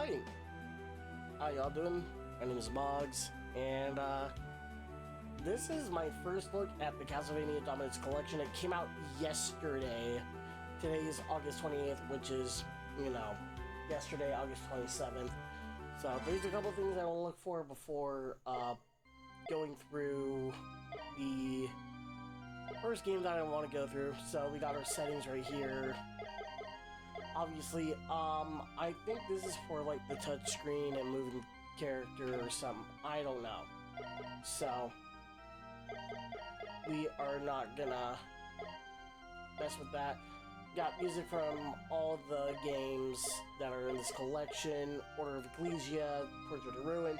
Hi! How y'all doing? My name is Mogz, and this is my first look at the Castlevania Dominance Collection. It came out yesterday. Today is August 28th, which is, you know, yesterday, August 27th. So there's a couple things I want to look for before going through the first game that I want to go through. So we got our settings right here. Obviously, I think this is for like the touch screen and moving character or something. I don't know. So we are not gonna mess with that. Got music from all the games that are in this collection: Order of Ecclesia, Portrait of Ruin,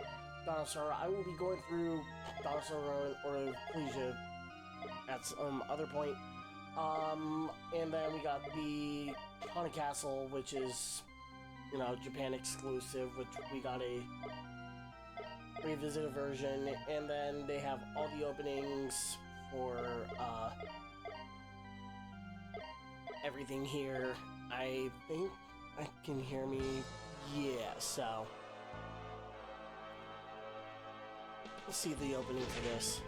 MaugzSR. I will be going through MaugzSR, Order of Ecclesia at some other point. And then we got the Haunted Castle, which is, you know, Japan exclusive, which we got a revisited version. And then they have all the openings for everything here. I think I can hear me. Yeah, so let's see the opening for this.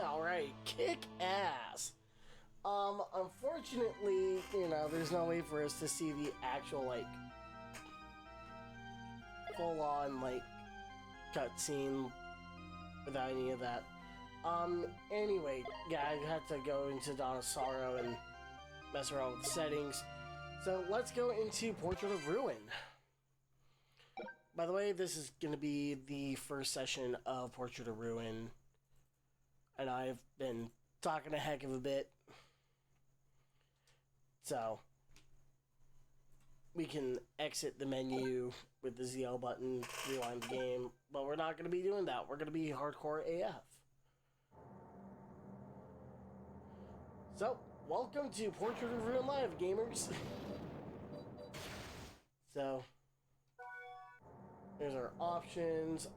Alright, kick ass! Unfortunately, you know, there's no way for us to see the actual, like, full-on, like, cutscene without any of that. Anyway, yeah, I had to go into Dawn of Sorrow and mess around with the settings. So, let's go into Portrait of Ruin. By the way, this is going to be the first session of Portrait of Ruin, and I've been talking a heck of a bit, so we can exit the menu with the ZL button, rewind the game, but we're not going to be doing that. We're going to be hardcore AF. So, welcome to Portrait of Ruin Live, gamers. So, here's our options.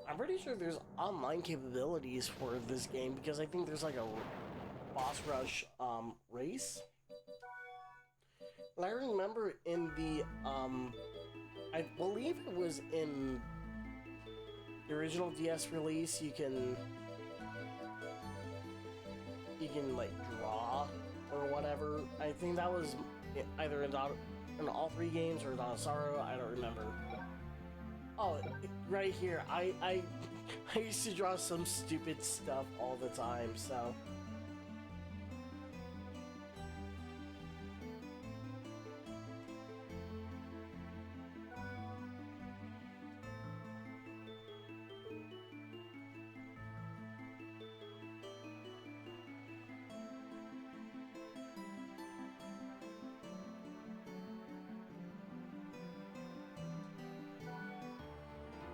I'm pretty sure there's online capabilities for this game because I think there's like a boss rush race. And I remember in the I believe it was in the original DS release, you can like draw or whatever. I think that was either in all three games or Dawn of Sorrow. I don't remember. Oh, right here. I used to draw some stupid stuff all the time, so.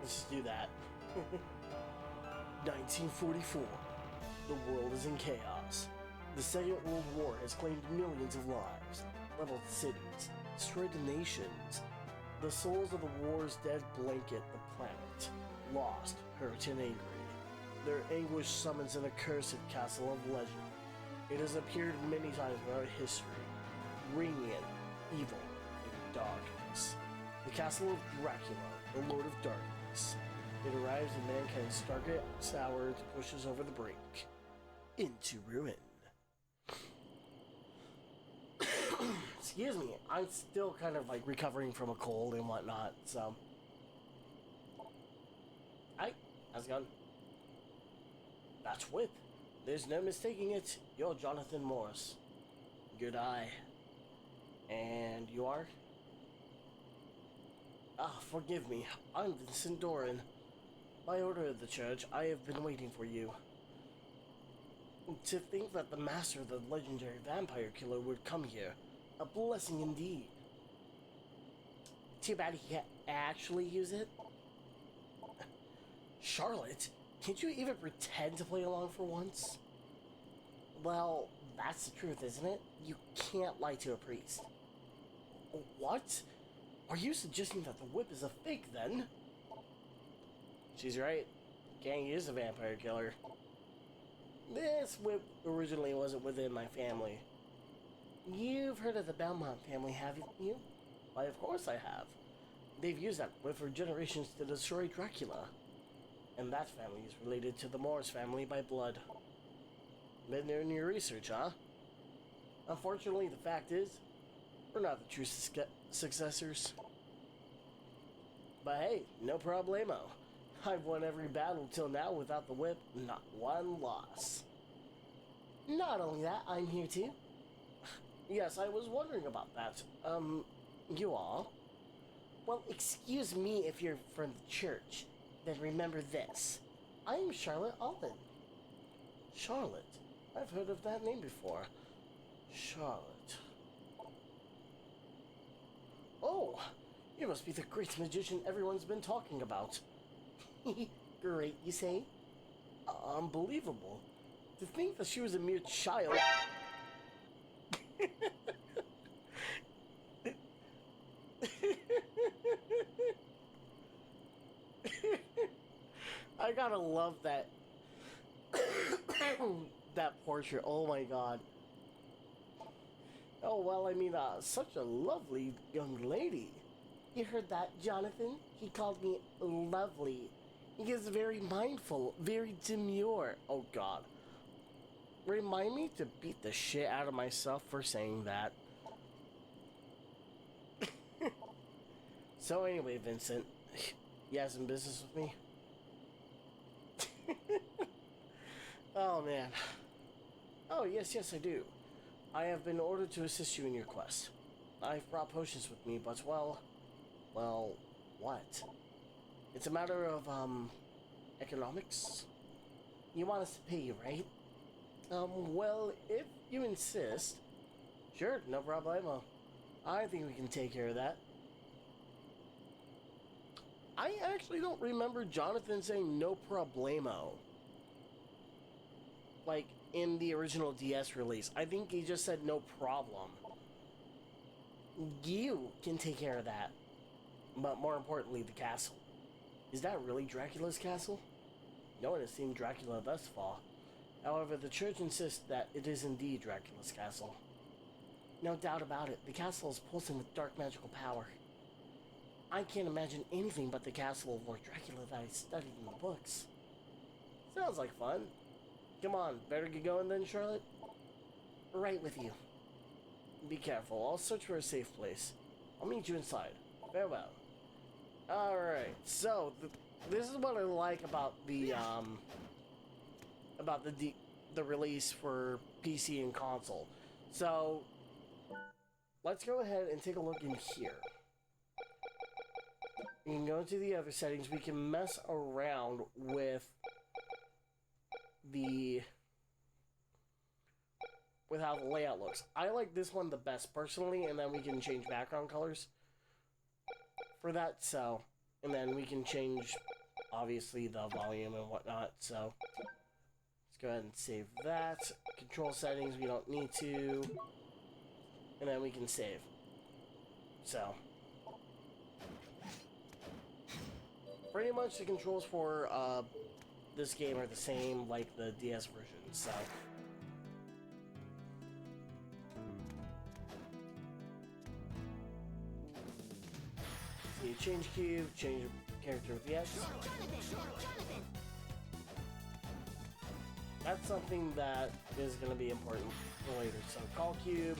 Let's do that. 1944. The world is in chaos. The Second World War has claimed millions of lives, leveled cities, destroyed nations. The souls of the war's dead blanket the planet, lost, hurt, and angry. Their anguish summons an accursed castle of legend. It has appeared many times throughout history, radiant, evil, and darkness. The castle of Dracula, the Lord of Darkness. It arrives in mankind's darkest hour and pushes over the brink into ruin. Excuse me, I'm still kind of like recovering from a cold and whatnot, so. Hi, how's it going? That's Whip. There's no mistaking it. You're Jonathan Morris. Good eye. And you are? Ah, forgive me. I'm Vincent Doran. By order of the church, I have been waiting for you. To think that the master of the legendary vampire killer would come here. A blessing indeed. Too bad he can't actually use it. Charlotte, can't you even pretend to play along for once? Well, that's the truth, isn't it? You can't lie to a priest. What? Are you suggesting that the whip is a fake, then? She's right. Can't use a vampire killer. This whip originally wasn't within my family. You've heard of the Belmont family, haven't you? Why, of course I have. They've used that whip for generations to destroy Dracula. And that family is related to the Morris family by blood. Been doing your research, huh? Unfortunately, the fact is, we're not the true successors. But hey, no problemo. I've won every battle till now without the whip, not one loss. Not only that, I'm here too. Yes, I was wondering about that. You all? Well, excuse me if you're from the church. Then remember this. I'm Charlotte Aulin. Charlotte? I've heard of that name before. Charlotte. Oh! You must be the great magician everyone's been talking about. Great, you say? Unbelievable. To think that she was a mere child... I gotta love that... that portrait, oh my god. Oh, well, I mean, such a lovely young lady. You heard that, Jonathan? He called me lovely. He is very mindful, very demure. Oh god. Remind me to beat the shit out of myself for saying that. So anyway, Vincent, you have some business with me? Oh man. Oh yes, I do. I have been ordered to assist you in your quest. I've brought potions with me, but well, what? It's a matter of, economics? You want us to pay you, right? Well, if you insist. Sure, no problemo. I think we can take care of that. I actually don't remember Jonathan saying no problemo. Like, in the original DS release. I think he just said no problem. You can take care of that. But more importantly, the castle. Is that really Dracula's castle? No one has seen Dracula thus far. However, the church insists that it is indeed Dracula's castle. No doubt about it, the castle is pulsing with dark magical power. I can't imagine anything but the castle of Lord Dracula that I studied in the books. Sounds like fun. Come on, better get going then, Charlotte? Right with you. Be careful, I'll search for a safe place. I'll meet you inside. Farewell. Alright, so, this is what I like about the release for PC and console. So, let's go ahead and take a look in here. We can go into the other settings. We can mess around with how the layout looks. I like this one the best personally, and then we can change background colors for that. So, and then we can change obviously the volume and whatnot. So let's go ahead and save that. Control settings, we don't need to, and then we can save. So pretty much the controls for this game are the same like the DS version. So you change cube, change character with the X. That's something that is going to be important for later. So call cube.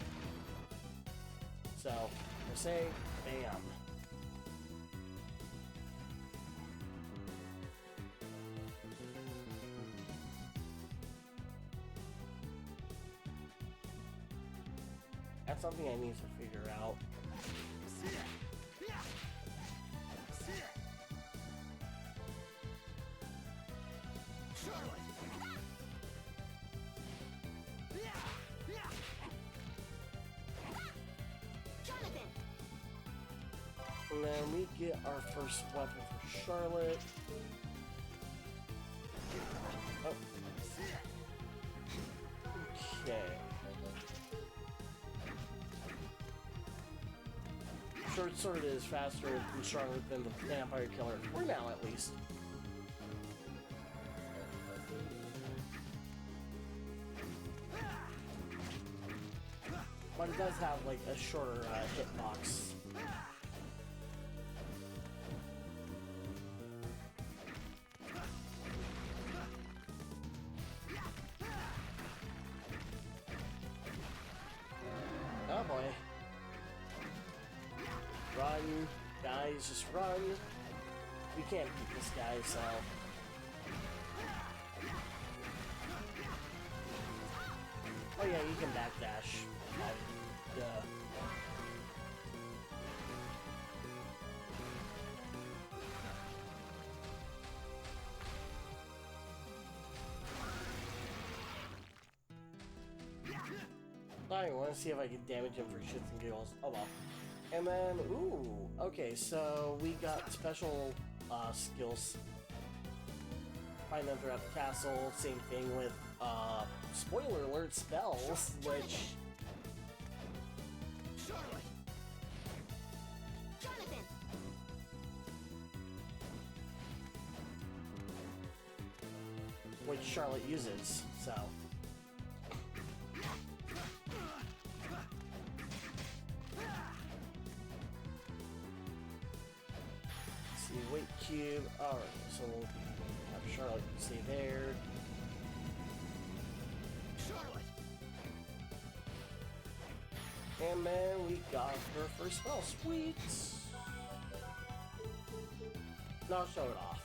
So we'll say bam. That's something I need to figure out. And then we get our first weapon for Charlotte. Oh. Okay. Short sword is faster and stronger than the vampire killer, for now at least. But it does have like a shorter hitbox. Oh boy. Run, guys, just run. We can't beat this guy, so... Oh yeah, you can backdash. I want to see if I can damage him for shits and giggles. Oh well. And then, ooh, okay, so we got special skills. Find them throughout the castle. Same thing with, spoiler alert, spells, which... which Charlotte uses, so... Weight cube. Alright, so we'll have Charlotte stay there. And then we got her first spell. Sweet! No, I'll show it off.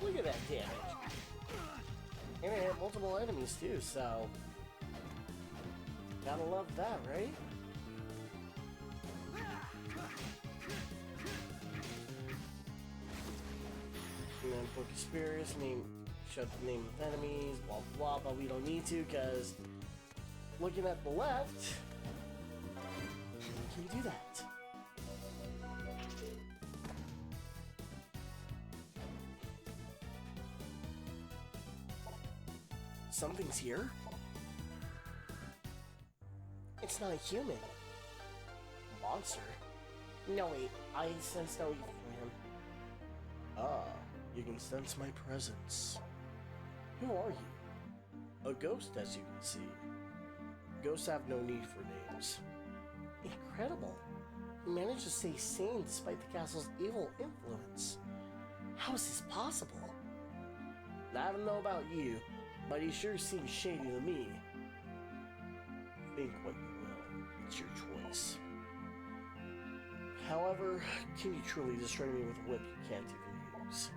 Look at that damage. And it hit multiple enemies too, so... Gotta love that, right? And then book experience, show the name of enemies, blah blah, but we don't need to because looking at the left, can you do that? Something's here? It's not a human. Monster? No, wait. I sense no evil from him. Ah, you can sense my presence. Who are you? A ghost, as you can see. Ghosts have no need for names. Incredible. He managed to stay sane despite the castle's evil influence. How is this possible? I don't know about you, but he sure seems shady to me. Think what you will. It's your choice. However, can you truly destroy me with a whip you can't even use?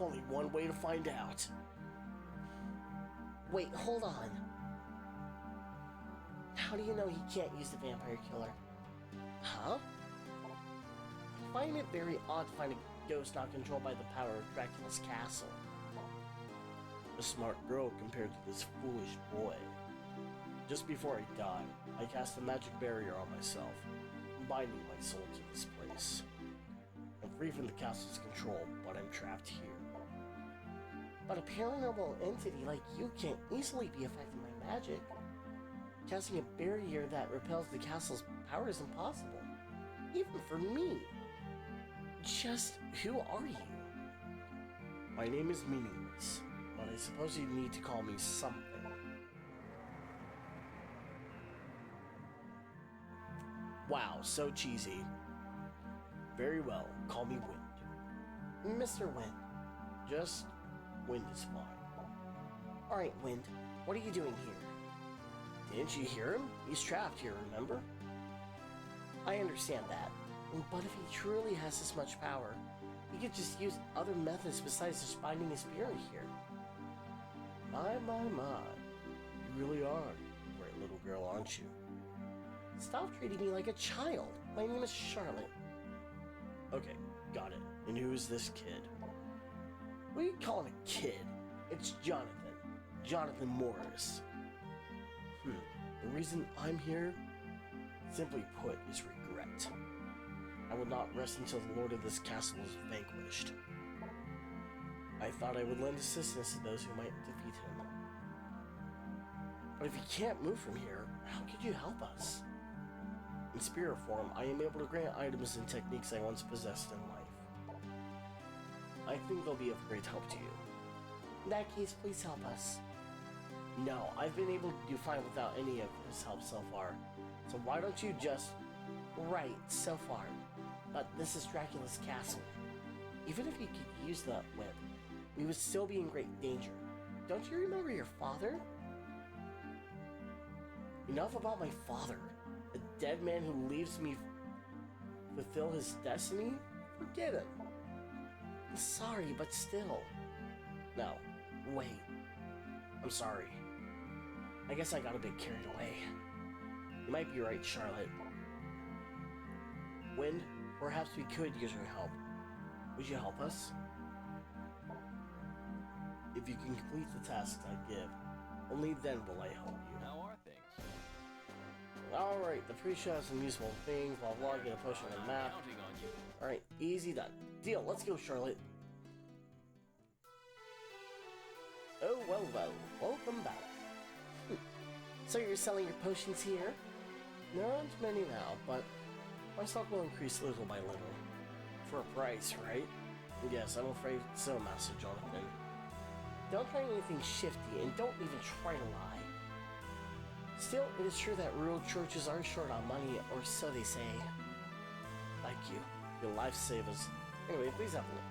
Only one way to find out. Wait, hold on. How do you know he can't use the vampire killer? Huh? I find it very odd to find a ghost not controlled by the power of Dracula's castle. A smart girl compared to this foolish boy. Just before I die, I cast a magic barrier on myself, binding my soul to this place. I'm free from the castle's control, but I'm trapped here. But a paranormal entity like you can't easily be affected by magic. Casting a barrier that repels the castle's power is impossible, even for me. Just who are you? My name is meaningless, but I suppose you need to call me something. Wow, so cheesy. Very well, call me Wind. Mr. Wind. Just Wind is fine. Alright, Wind, what are you doing here? Didn't you hear him? He's trapped here, remember? I understand that. But if he truly has this much power, You could just use other methods besides just finding a spirit here. My. You really are a great little girl, aren't you? Stop treating me like a child. My name is Charlotte. Okay, got it. And who is this kid? What are you calling a kid? It's Jonathan. Jonathan Morris. The reason I'm here, simply put, is regret. I will not rest until the lord of this castle is vanquished. I thought I would lend assistance to those who might defeat him. But if you can't move from here, how could you help us? In spirit form, I am able to grant items and techniques I once possessed in life. I think they'll be of great help to you. In that case, please help us. No, I've been able to do fine without any of his help so far. So why don't you just... Right, so far. But this is Dracula's castle. Even if you could use the whip, we would still be in great danger. Don't you remember your father? Enough about my father. A dead man who leaves me fulfill his destiny? Forget him. I'm sorry, but still. No, wait. I'm sorry. I guess I got a bit carried away. You might be right, Charlotte. Wind, perhaps we could use your help. Would you help us? If you can complete the tasks I give, only then will I help you. How are things? Alright, the pre-show has some useful things while logging a push on the map. Counting on you. Alright, easy done. Deal, let's go, Charlotte. Oh, well, welcome back. So you're selling your potions here? Not many now, but my stock will increase little by little. For a price, right? Yes, I'm afraid so, Master Jonathan. Don't try anything shifty, and don't even try to lie. Still, it is true that rural churches are short on money, or so they say. Thank you. Your lifesavers. Anyway, please have a look.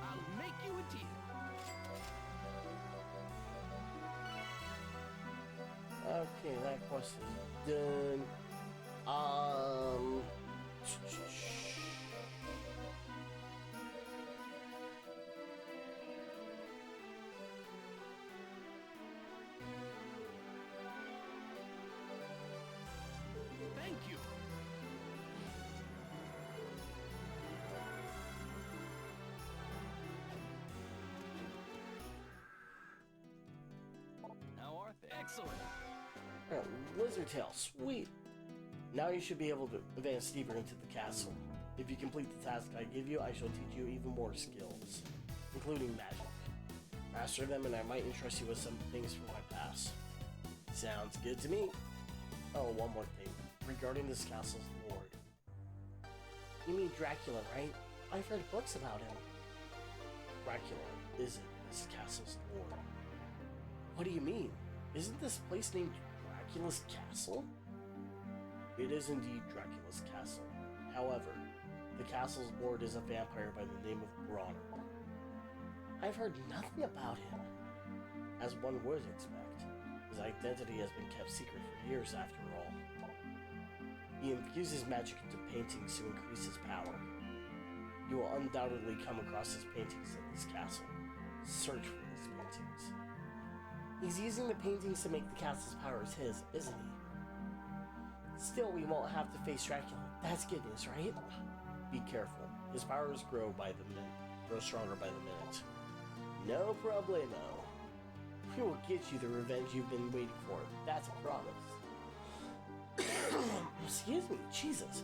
I'll make you a deal. Okay, that quest is done. Thank you. How are things? Excellent. Lizard tail, sweet. Now you should be able to advance deeper into the castle. If you complete the task I give you, I shall teach you even more skills, including magic. Master them and I might interest you with some things from my past. Sounds good to me. Oh, one more thing. Regarding this castle's lord. You mean Dracula, right? I've read books about him. Dracula isn't this castle's lord. What do you mean? Isn't this place named Dracula's castle? It is indeed Dracula's castle. However, the castle's lord is a vampire by the name of Bronner. I've heard nothing about him. As one would expect, his identity has been kept secret for years after all. He infuses magic into paintings to increase his power. You will undoubtedly come across his paintings in this castle. Search for these paintings. He's using the paintings to make the castle's powers his, isn't he? Still, we won't have to face Dracula. That's good news, right? Be careful. His powers grow stronger by the minute. No problemo. We will get you the revenge you've been waiting for. That's a promise. Excuse me, Jesus.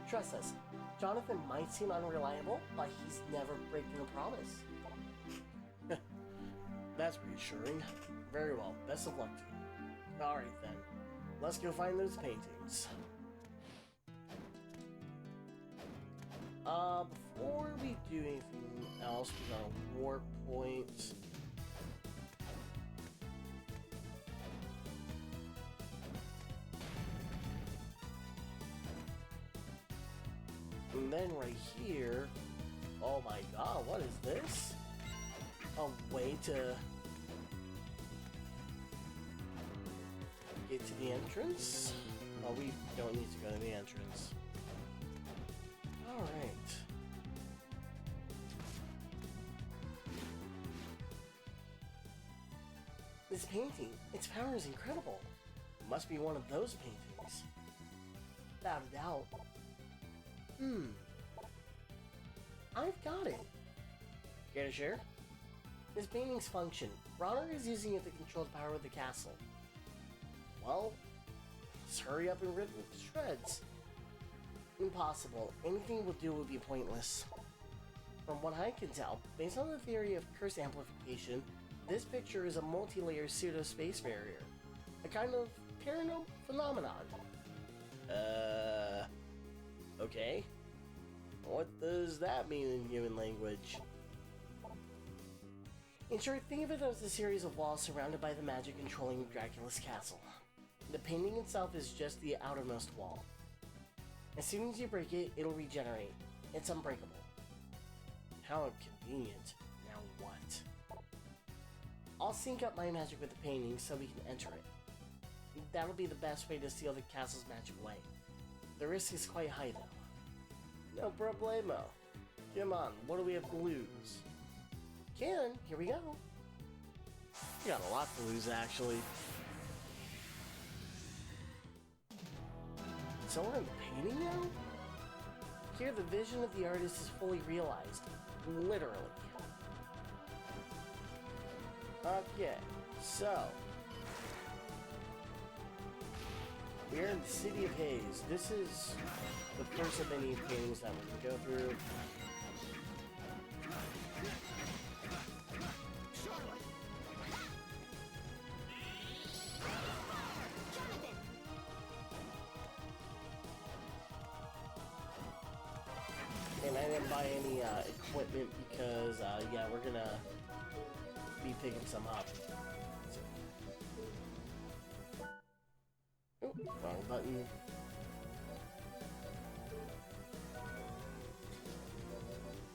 Trust us, Jonathan might seem unreliable, but he's never breaking a promise. That's reassuring. Very well, best of luck to you. Alright then, let's go find those paintings. Before we do anything else, we got a warp point. And then right here, oh my god, what is this? A way to get to the entrance? Oh, we don't need to go to the entrance. Alright. This painting, its power is incredible. It must be one of those paintings. Without a doubt. I've got it. Care to share? This painting's function. Ronner is using it to control the power of the castle. Well, let's hurry up and rip it to shreds. Impossible. Anything we'll do will be pointless. From what I can tell, based on the theory of curse amplification, this picture is a multi-layer pseudo-space barrier. A kind of paranormal phenomenon. Okay. What does that mean in human language? In short, think of it as a series of walls surrounded by the magic controlling Dracula's castle. The painting itself is just the outermost wall. As soon as you break it, it'll regenerate. It's unbreakable. How convenient. Now what? I'll sync up my magic with the painting so we can enter it. That'll be the best way to seal the castle's magic away. The risk is quite high though. No problemo. Come on, what do we have to lose? Here we go. We got a lot to lose actually. So we're in the painting now? Here the vision of the artist is fully realized. Literally. Okay, so we're in the city of Haze. This is the first of many paintings that we're gonna go through. And I didn't buy any equipment because, yeah, we're gonna be picking some up. Oh, wrong button.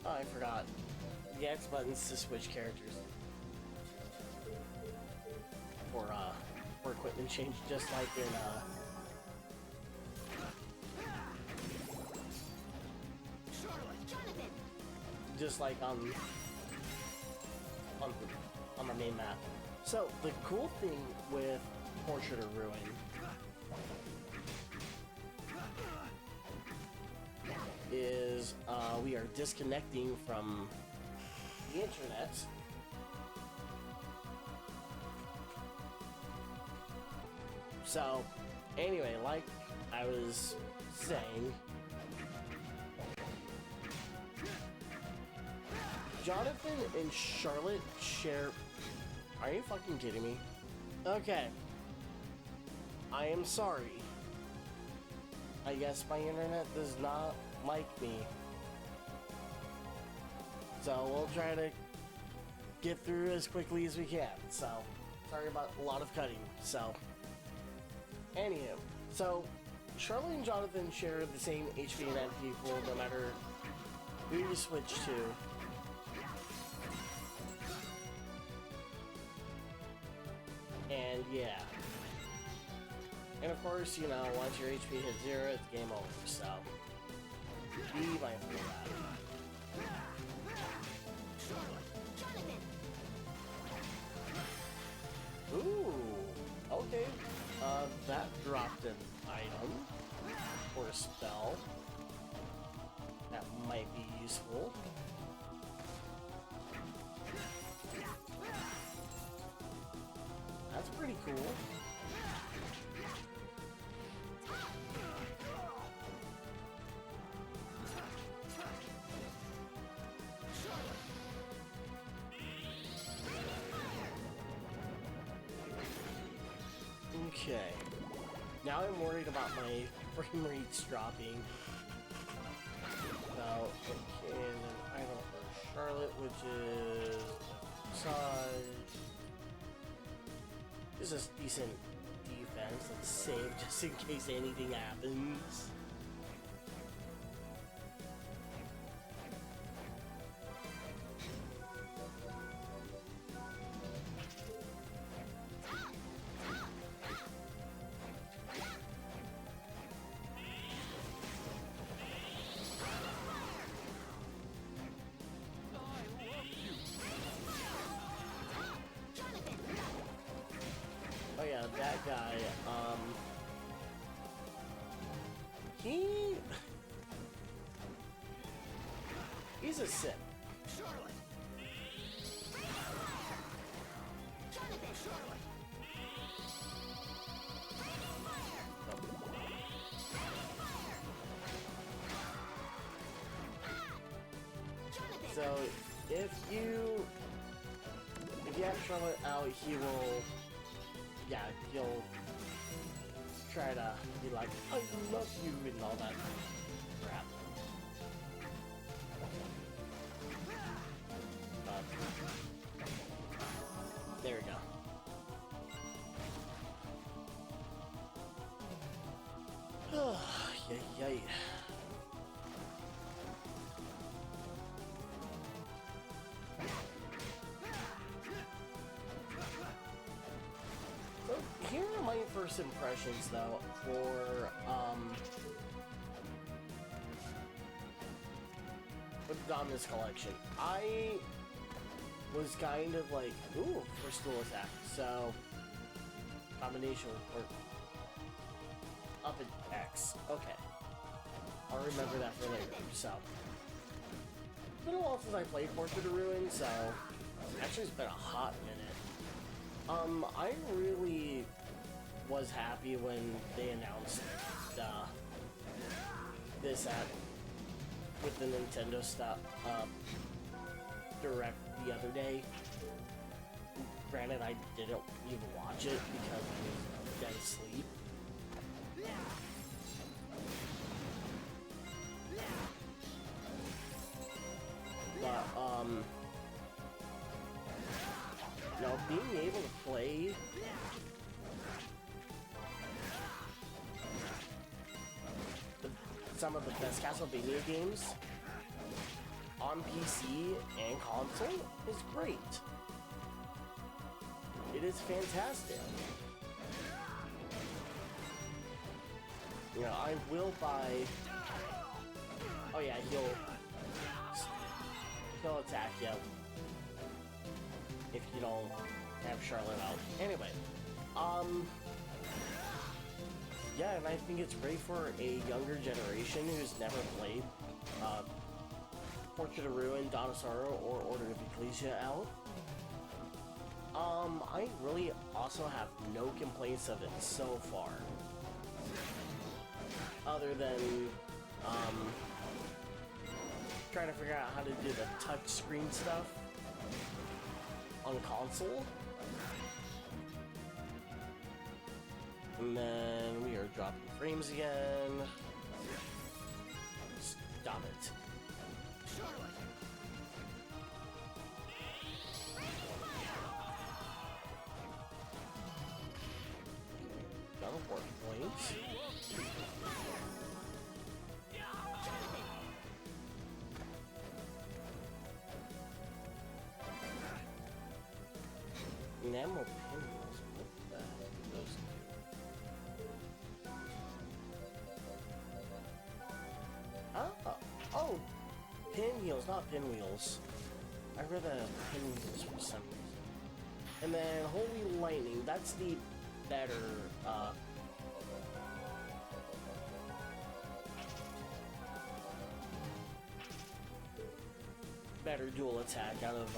Oh, I forgot. The X button's to switch characters. Or equipment change, just like in, just like on the main map. So the cool thing with Portrait of Ruin is we are disconnecting from the internet. So anyway, like I was saying, Jonathan and Charlotte share... Are you fucking kidding me? Okay. I am sorry. I guess my internet does not like me. So we'll try to get through as quickly as we can. So, sorry about a lot of cutting. So, anywho. So, Charlotte and Jonathan share the same HP and MP pool no matter who you switch to. And yeah. And of course, you know, once your HP hits 0, it's game over, so be mindful of that. Ooh, okay. That dropped an item or a spell. That might be useful. That's pretty cool. Okay. Now I'm worried about my frame rates dropping. Now, okay, and then item for Charlotte, which is size. This is decent defense. Let's save just in case anything happens. guy, he's a simp. Charlotte! Jonathan! Charlotte! So if you have Charlotte out, he will, yeah, he'll try to be like, I love you and all that crap. There we go. Yay, yay. So here are my first impressions, though, for the Dominus collection. I was kind of like, ooh, first dual attack, so combination or up and X. Okay, I'll remember that for later. So it's been a while since I played Portrait of Ruin, so actually it's been a hot minute. I really was happy when they announced this with the Nintendo stuff Direct the other day. Granted, I didn't even watch it because I was dead asleep. But you know, being able to play some of the best Castlevania games on PC and console is great. It is fantastic. You know, I will buy. Oh yeah, he'll attack you if you don't have Charlotte out. Anyway, yeah, and I think it's great for a younger generation who's never played Portrait of Ruin, MaugzSR, or Order of Ecclesia out. I really also have no complaints of it so far. Other than, trying to figure out how to do the touch screen stuff on console. And then we are dropping frames again. Stop it. Teleport points. Enamel pinwheels. What the heck do those do? Oh, pinwheels, not pinwheels. I read that as pinwheels for some reason. And then Holy Lightning. That's the better, better dual attack out of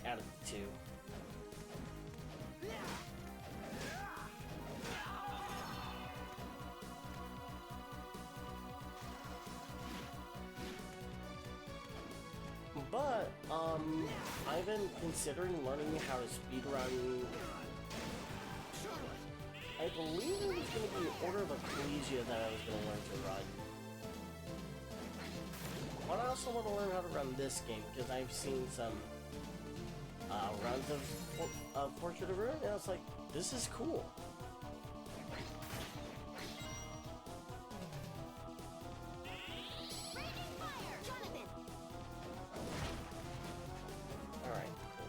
the two. But I've been considering learning how to speedrun. I believe it was going to be Order of Ecclesia that I was going to learn to run. But I also want to learn how to run this game because I've seen some runs of Portrait of Ruin, and I was like, this is cool. Alright, cool.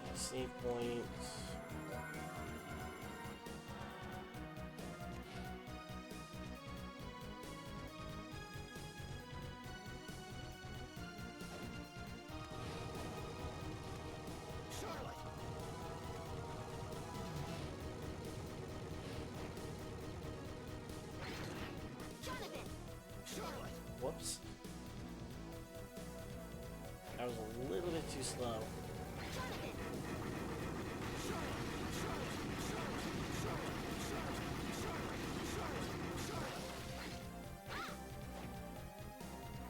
Okay, save points. Oops. I was a little bit too slow.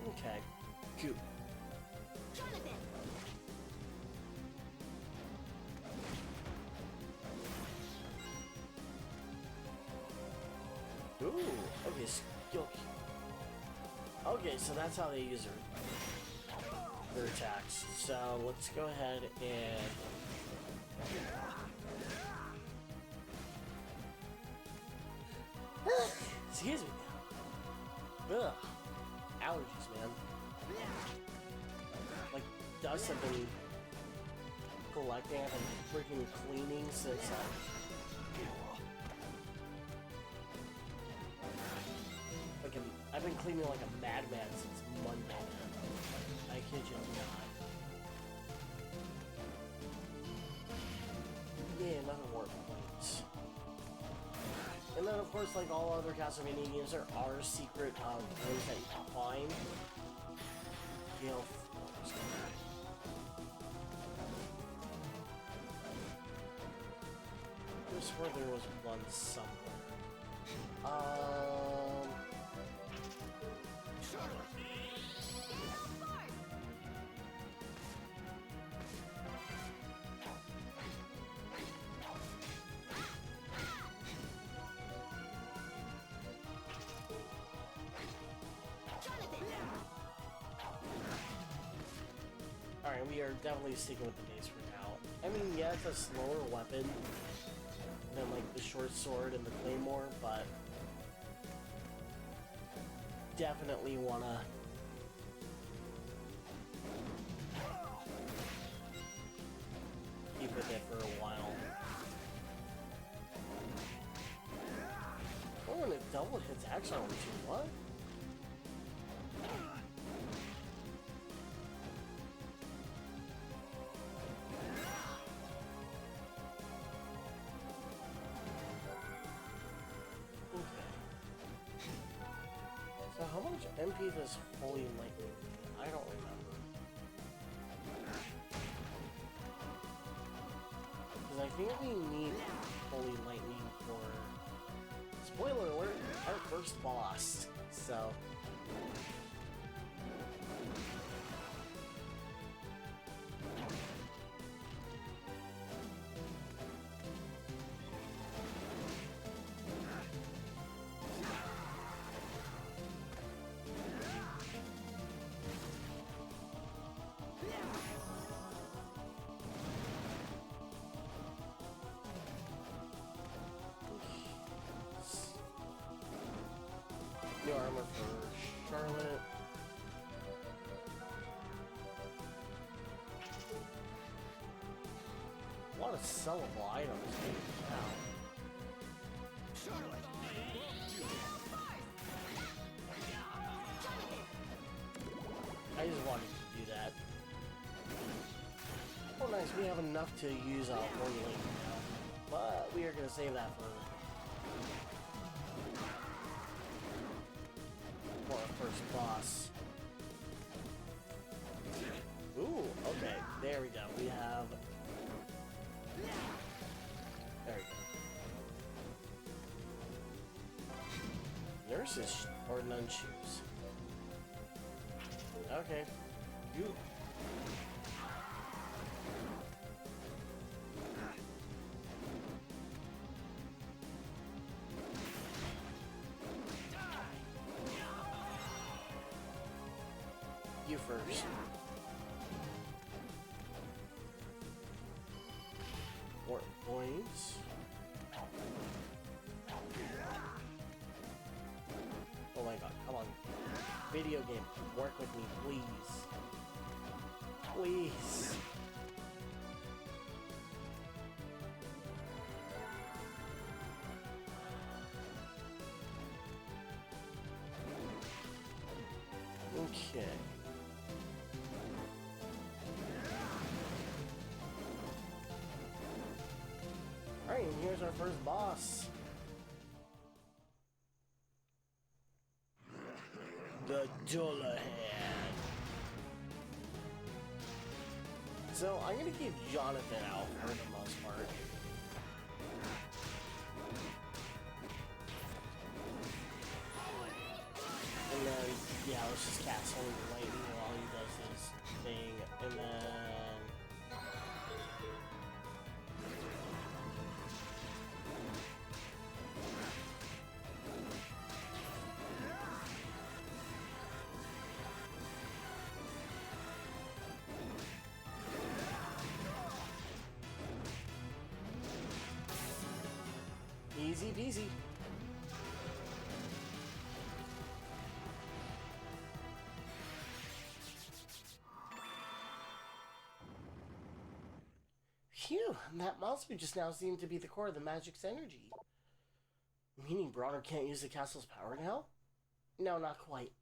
Okay. Cool. Ooh, okay, skill. Okay, so that's how they use their attacks. So let's go ahead and excuse me. Ugh. Allergies, man. Like, dust have been collecting and freaking cleaning since I've been cleaning like a madman since Monday. I kid you not. Yeah, nothing more points. And then, of course, like all other Castlevania games, there are secret rooms that you can find. Gale Force. I could swear there was one somewhere. Alright, we are definitely sticking with the base for now. I mean, yeah, it's a slower weapon than, like, the short sword and the claymore, but definitely wanna keep with it for a while. Oh, and it double hits action on you, what? So how much MP does Holy Lightning do? I don't remember. Because I think we need Holy Lightning for, spoiler alert, our first boss. So new armor for Charlotte. A lot of sellable items. Wow. I just wanted to do that. Oh nice, we have enough to use Holy Lightning now. But we are going to save that for our first boss. Ooh, okay, there we go. We have... There we go. Nurses or nunchucks. Okay. You. You first. More points. Oh my god, come on. Video game, work with me, please. Please. Okay. Alright, and here's our first boss. The Dullahan. So I'm gonna keep Jonathan out for the most part. And then, yeah, let's just cast Holy Lightning while he does his thing. And then... easy peasy. Phew, that monster just now seemed to be the core of the magic's energy. Meaning Bronner can't use the castle's power now? No, not quite.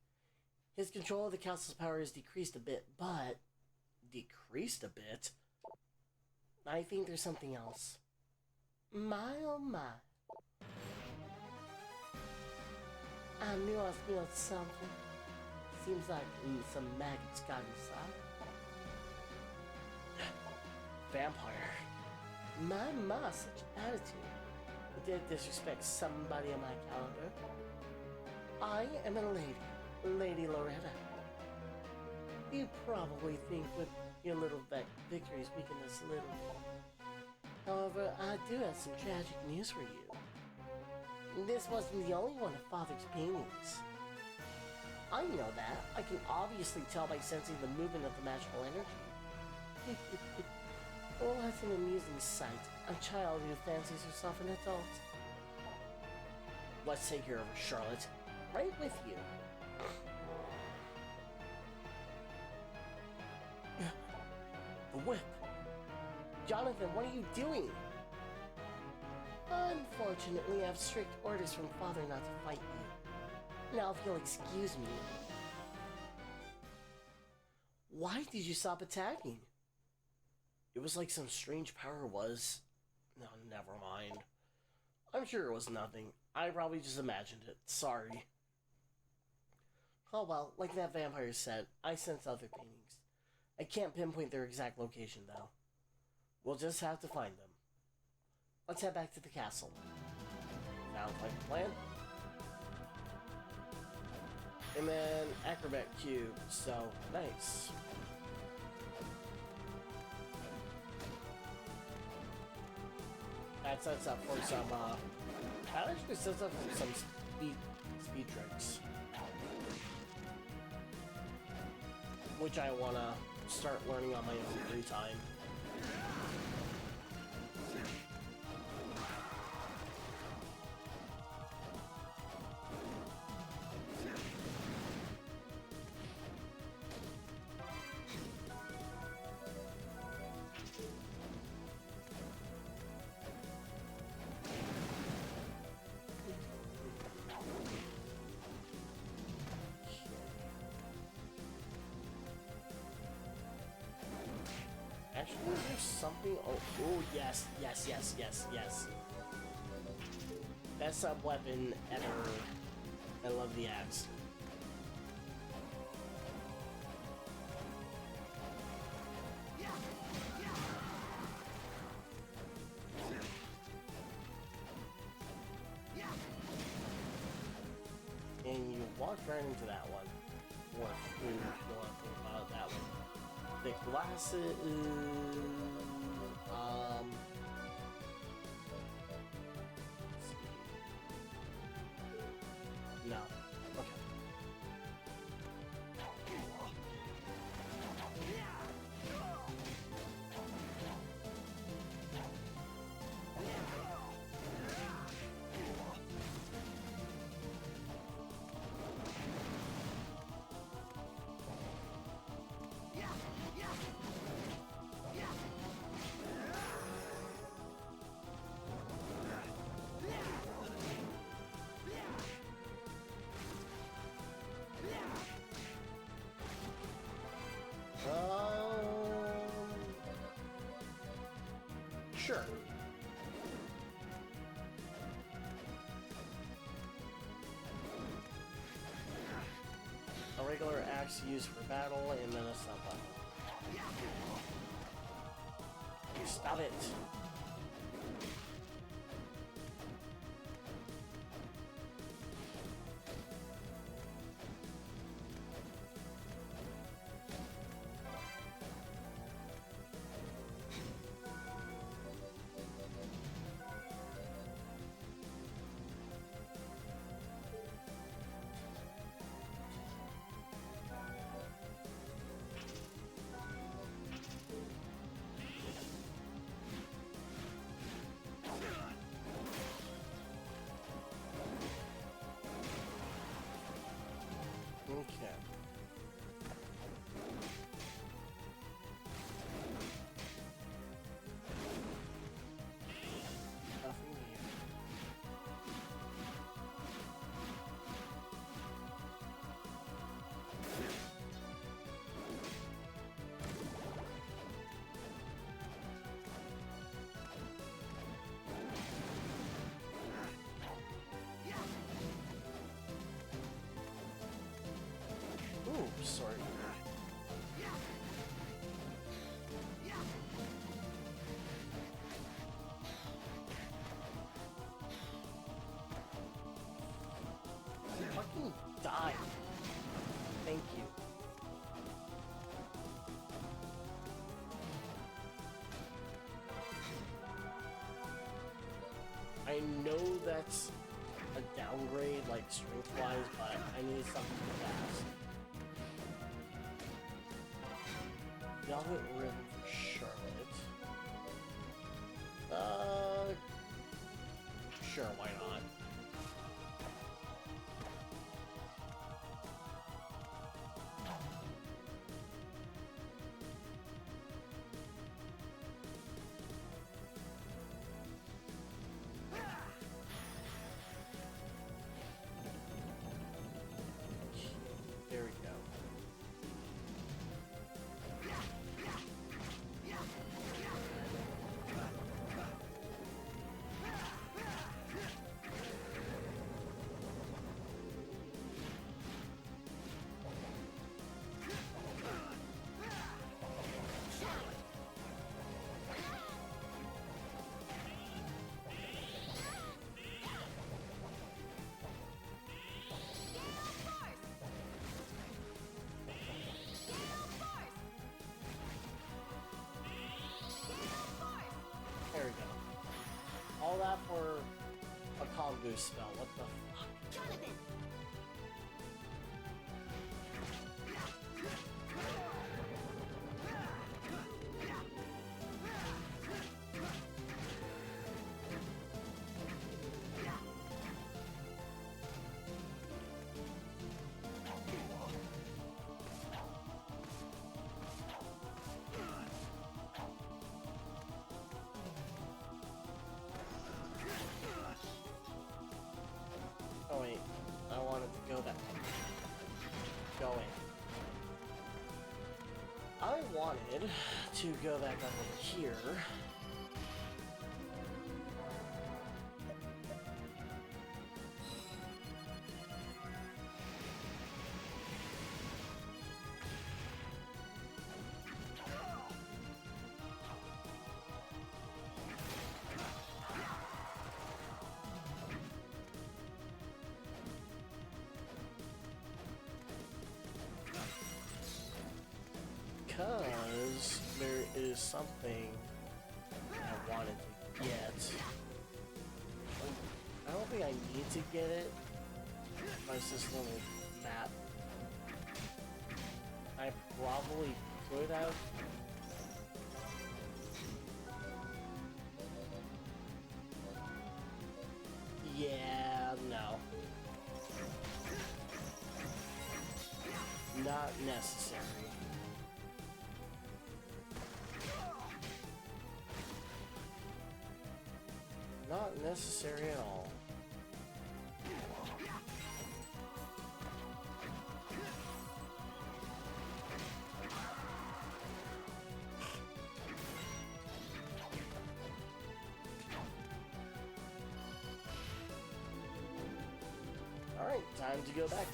His control of the castle's power is decreased a bit, but... Decreased a bit? I think there's something else. My oh my. I knew I was feeling something. Seems like some maggots got inside. Vampire. My, such attitude. You did disrespect somebody on my calendar. I am a lady, Lady Loretta. You probably think with your little victories we can us a little. However, I do have some tragic news for you. This wasn't the only one of Father's paintings. I know that. I can obviously tell by sensing the movement of the magical energy. Oh, that's an amusing sight. A child who fancies herself an adult. Let's take her over, Charlotte. Right with you. The whip. Jonathan, what are you doing? Unfortunately, I have strict orders from Father not to fight you. Now, if you'll excuse me. Why did you stop attacking? It was like some strange power was... No, never mind. I'm sure it was nothing. I probably just imagined it. Sorry. Oh well, like that vampire said, I sense other paintings. I can't pinpoint their exact location, though. We'll just have to find them. Let's head back to the castle. Sounds like a plan. And then Acrobat Cube, so nice. That sets up for some, that actually sets up for some speed tricks. Which I wanna start learning on my own free time. Actually, is there something? Oh, yes. Best sub weapon ever. I love the axe. And you walk right into that one. What food you want to think about that one? The glasses, no. Okay. Sure. A regular axe used for battle, and then a sub weapon. Stop it! Okay. Nothing here. Ooh, sorry. Fucking die. Thank you. I know that's a downgrade, like strength-wise, but I need something fast. Velvet Ribbon for Charlotte. Sure, why not? There we go. There we go. All that for a calm boost spell. What the fuck? Jonathan! Oh wait, I wanted to go that way. Going. I wanted to go back over here. Because there is something I wanted to get. I don't think I need to get it. My this little map. I probably could have. Yeah, no. Not necessary. Not necessary at all. Alright, time to go back.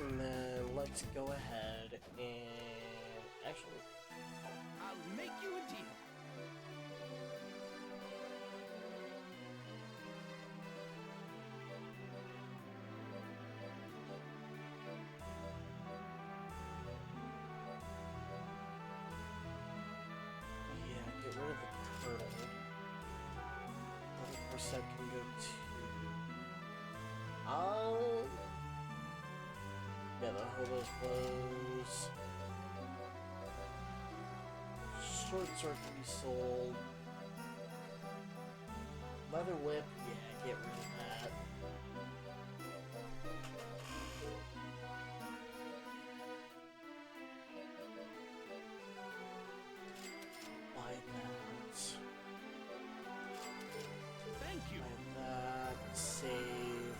And then let's go ahead and actually. I'll make you a deal. Yeah, get rid of the turtle. 100% can go to. Yeah, the hobo's blows. Short sword can be sold. Leather whip, yeah, get rid of that. Buy that. Thank you. Buy that. Save.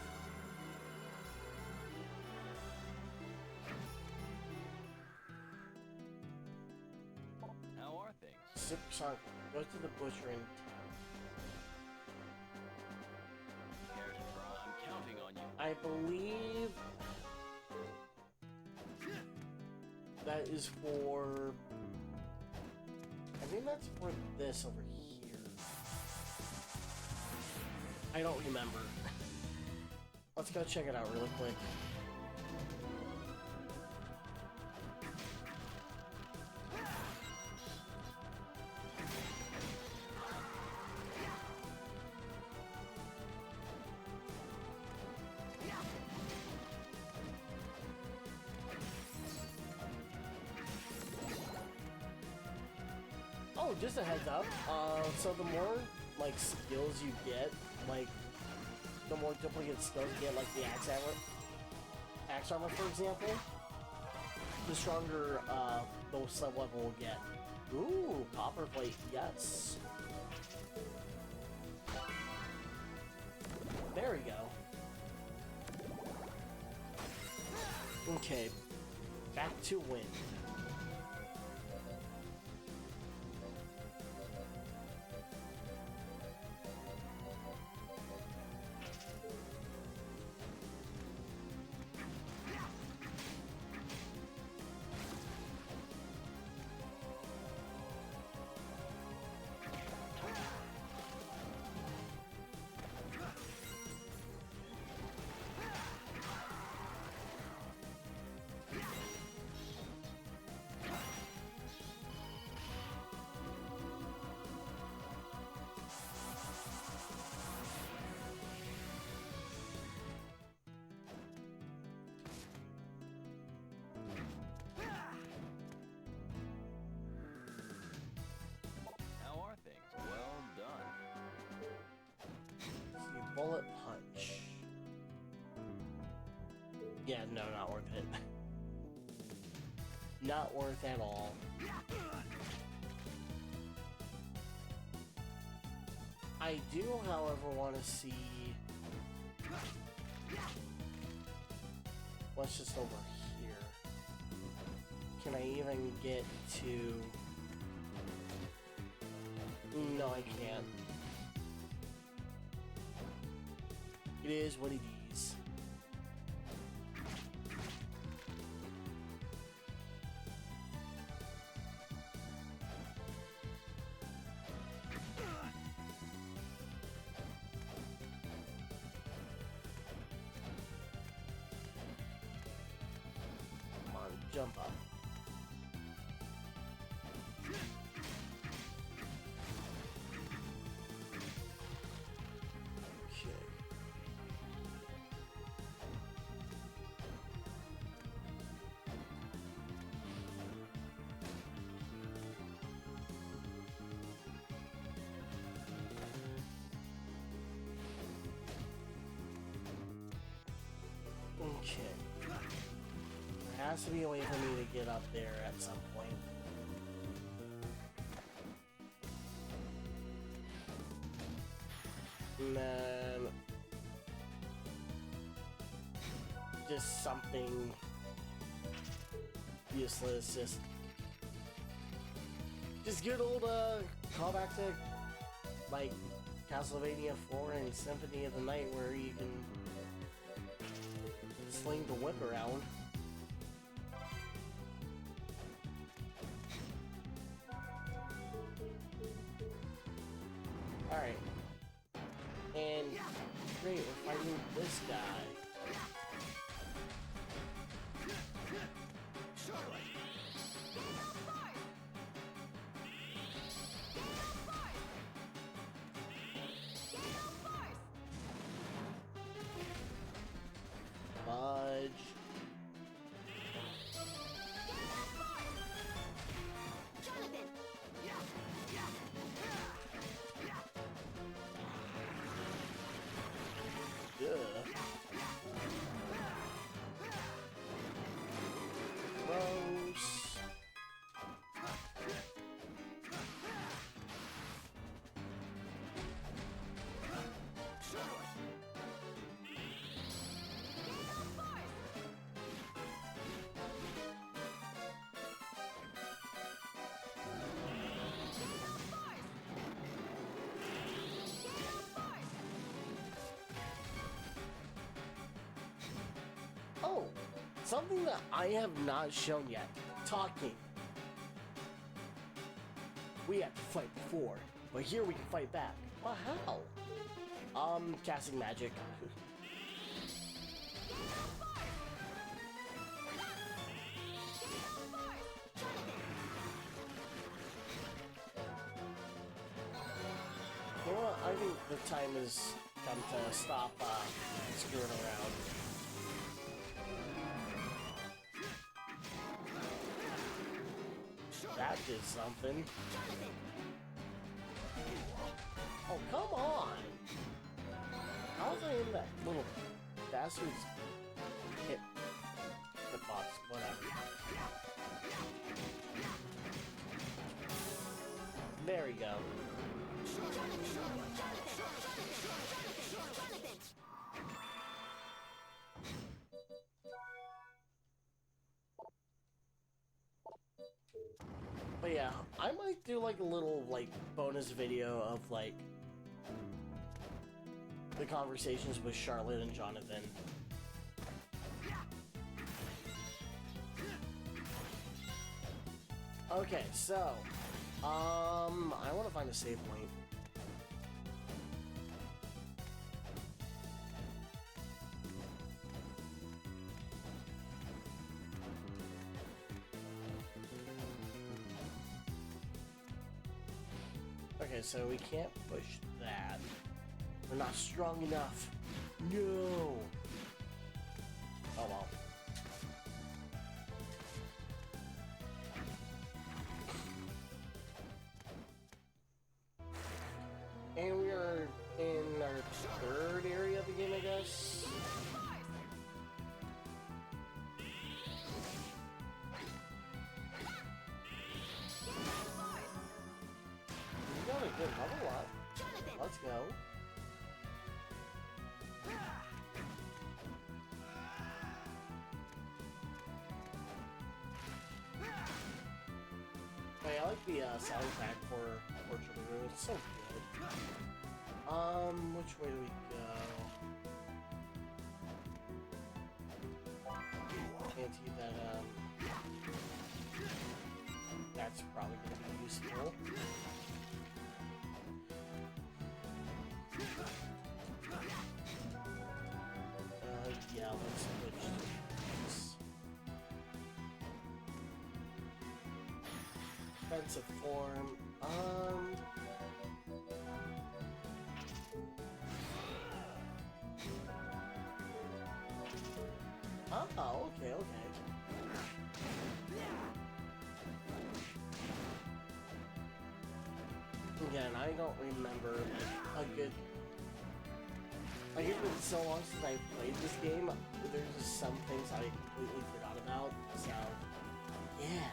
How are things? Supersonic. Go to the butcher in town. Care to try? I'm counting on you. I believe that is for. I think that's for this over here. I don't remember. Let's go check it out really quick. Oh, just a heads up. So the more like skills you get, like the more duplicate skills you get, like the axe armor, for example, the stronger the sub level will get. Ooh, copper plate, yes. There we go. Okay, back to win. How are things? Well done. See, bullet punch. Yeah, no, not worth it. Not worth at all. I do, however, want to see what's just over here. Can I even get to... No, I can't. It is what it is. Come on, jump up. Okay. Okay. There has to be a way for me to get up there at some point. And then... just something useless, just good old callback to like Castlevania 4 and Symphony of the Night, where you can sling the whip around. Alright. And great, we're fighting this guy. Fudge. Gross. Oh, something that I have not shown yet. Talking. We had to fight before, but here we can fight back. Well, how? Casting magic. You know what? I think the time has come to stop screwing around. That did something. Oh, come on! How was I in that little bastard's hit box? Whatever. There we go. But yeah, I might do like a little like bonus video of like the conversations with Charlotte and Jonathan. Okay, so I want to find a save point. Okay, so we can't push that. We're not strong enough. No. Oh well. And we are in our third area of the game, I guess. We got a good level up. Let's go. Hey, I like the soundtrack for Orchard Room. It's so good. Which way do we go? Can't see that, that's probably gonna be useful. Yeah, let's switch to this. Defensive form, oh, okay. Again, I don't remember like, a good... Like, it's been so long since I played this game, there's just some things I completely forgot about, so... Yeah.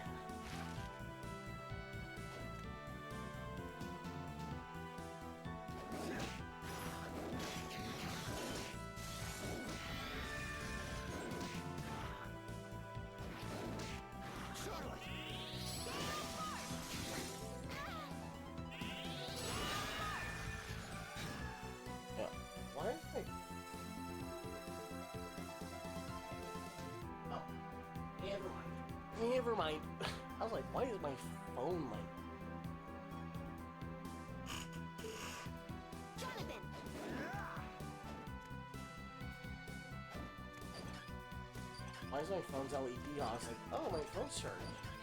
Never mind. I was like, why is my phone like... is my phone's LED on? I was like, oh, my phone's charged.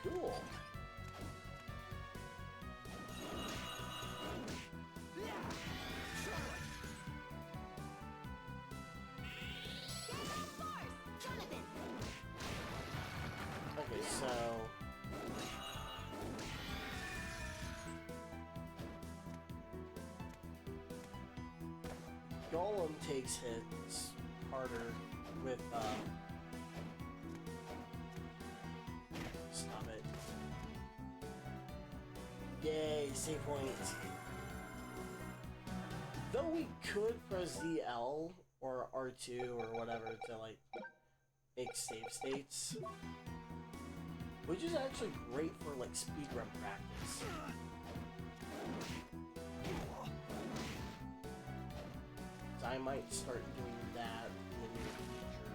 Cool. Okay, so... Golem takes hits harder with, Stop it. Yay, save point. Though we could press ZL or R2 or whatever to, like, make save states. Which is actually great for, like, speedrun practice. So I might start doing that in the near future.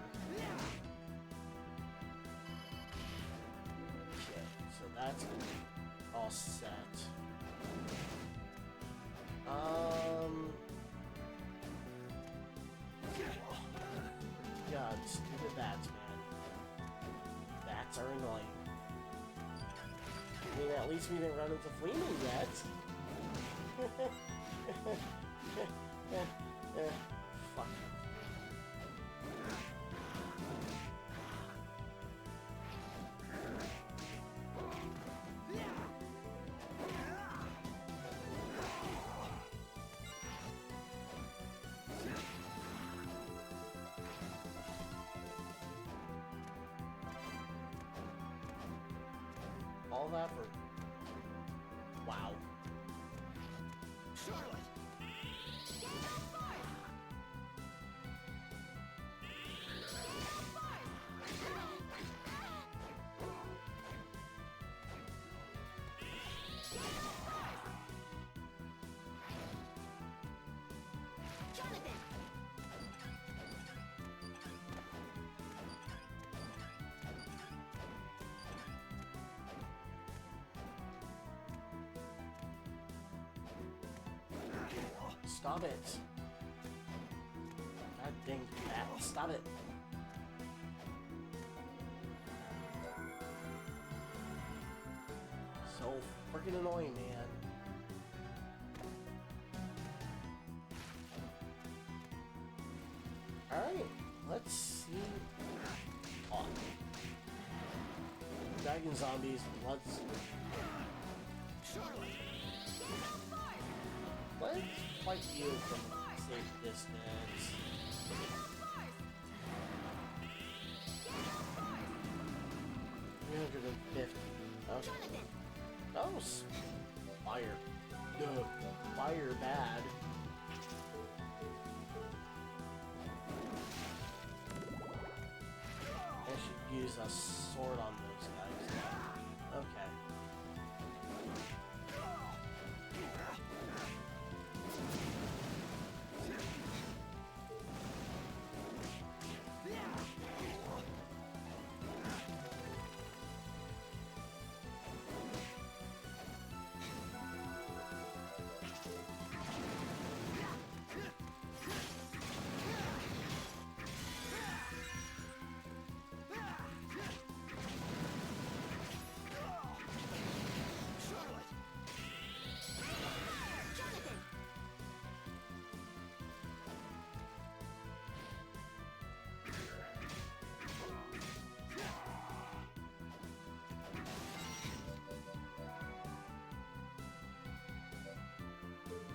Okay, so that's all set. God, stupid bats, man. Bats are annoying. I mean, at least we didn't run into Fleeman yet. Fuck. All that for... Wow. Charlotte! Stop it. God dang that. Stop it. So freaking annoying, man. Alright, let's see. On. Dragon zombies, let's fight you from safe distance. 350. Okay. That was fire. Duh. Fire bad. I should use a sword on those guys. Okay.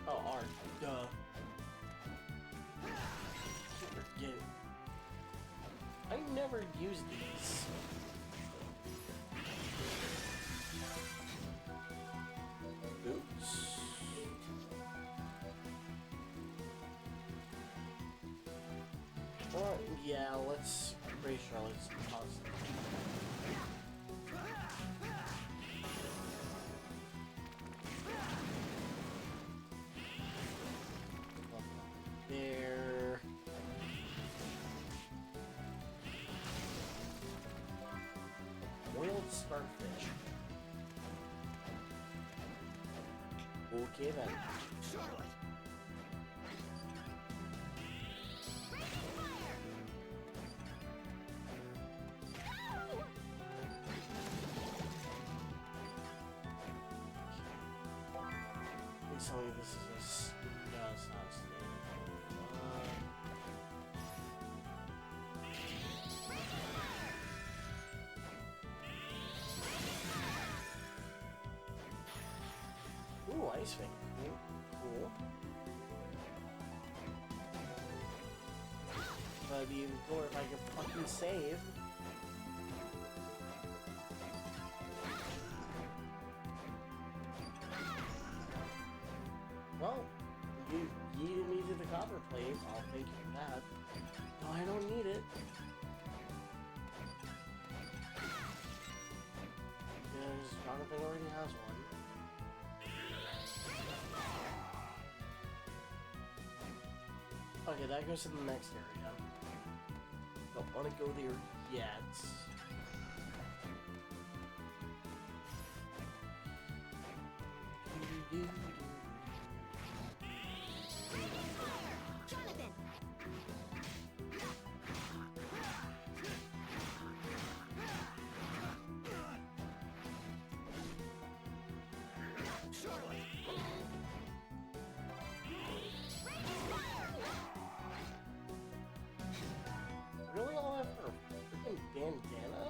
Oh, R. Duh. Forget it. I never use these. Oops. Well, yeah, let's... Pretty sure let's pause it. There. Boiled starfish. Okay then. this is no, it's not a stage. Ooh, ice ring. Cool. But it'd be even cooler if I could fucking save. Well, you yeeted me to the copper plate. I'll thank you for that. No, I don't need it. Because Jonathan already has one. Okay, that goes to the next area. Don't want to go there yet. Jonathan! Charlotte! Really all that for freaking bandana?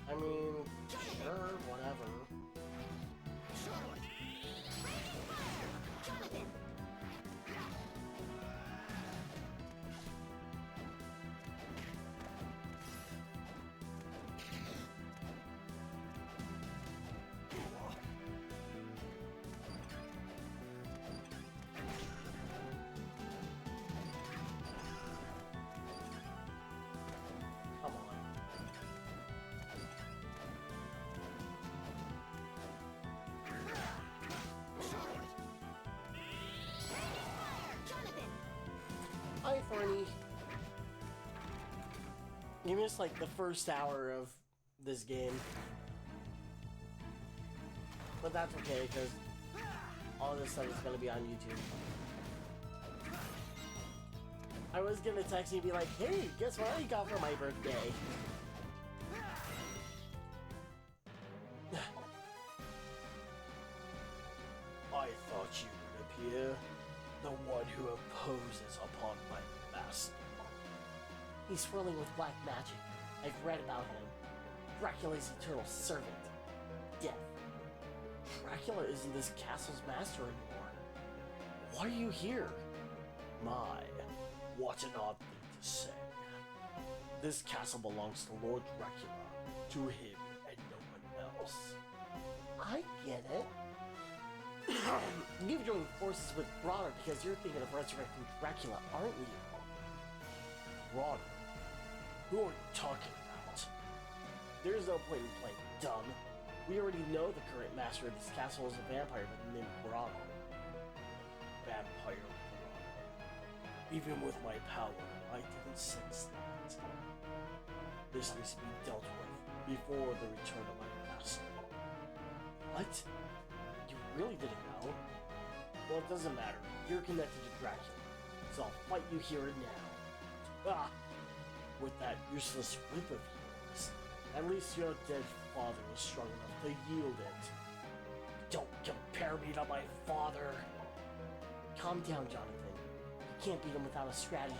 I mean, sure, whatever. Charlotte! Jonathan! Come on. Jonathan! Hi, Thorny. You missed like the first hour of this game. But that's okay, because all this stuff is going to be on YouTube. I was going to text you and be like, hey, guess what I got for my birthday? I thought you would appear. The one who opposes upon my master. He's swirling with black magic. I've read about him. Dracula's eternal servant. Death. Dracula isn't this castle's master anymore. Why are you here? My, what an odd thing to say. This castle belongs to Lord Dracula. To him and no one else. I get it. You've joined forces with Bronner because you're thinking of resurrecting Dracula, aren't you? Bronner? Who are you talking about? There's no point in playing dumb. We already know the current master of this castle is a vampire by the name of Bronner. Vampire Bronner. Even with my power, I didn't sense that. This needs to be dealt with before the return of my master. What? You really didn't know? Well, it doesn't matter. You're connected to Dracula, so I'll fight you here and now. Ah! With that useless whip of yours. At least your dead father was strong enough to yield it. Don't compare me to my father! Calm down, Jonathan. You can't beat him without a strategy.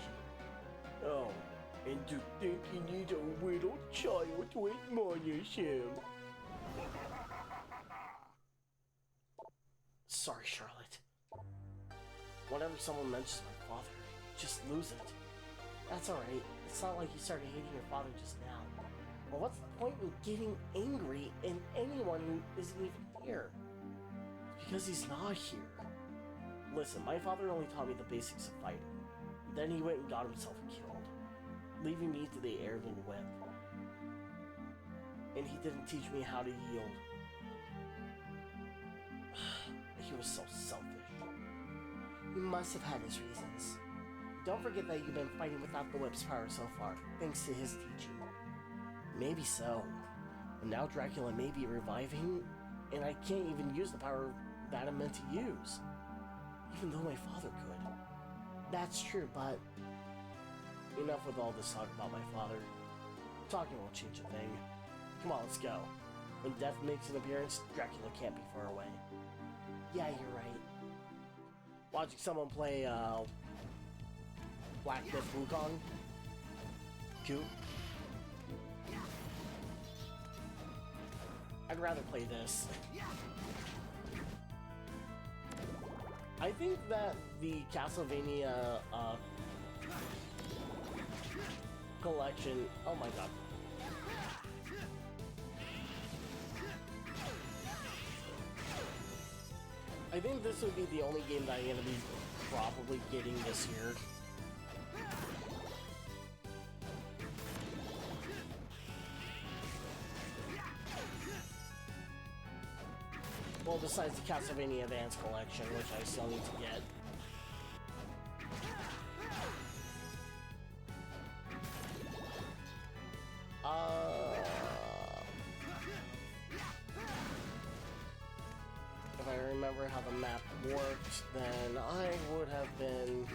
Oh, and to think you need a little child to admonish him. Sorry, Charlotte. Whenever someone mentions my father, just lose it. That's alright. It's not like you started hating your father just now. Well, what's the point in getting angry in anyone who isn't even here? It's because he's not here. Listen, my father only taught me the basics of fighting. Then he went and got himself killed, leaving me to the heirloom whip. And he didn't teach me how to yield. He was so selfish. He must have had his reasons. Don't forget that you've been fighting without the whip's power so far, thanks to his teaching. Maybe so. And now Dracula may be reviving, and I can't even use the power that I'm meant to use. Even though my father could. That's true, but... Enough with all this talk about my father. Talking won't change a thing. Come on, let's go. When death makes an appearance, Dracula can't be far away. Yeah, you're right. Watching someone play Black Myth Wukong. Cute. I'd rather play this. I think that the Castlevania collection. Oh my god. I think this would be the only game that I'm gonna be probably getting this year. Well, besides the Castlevania Advance Collection, which I still need to get. If I remember how the map worked, then I would have been...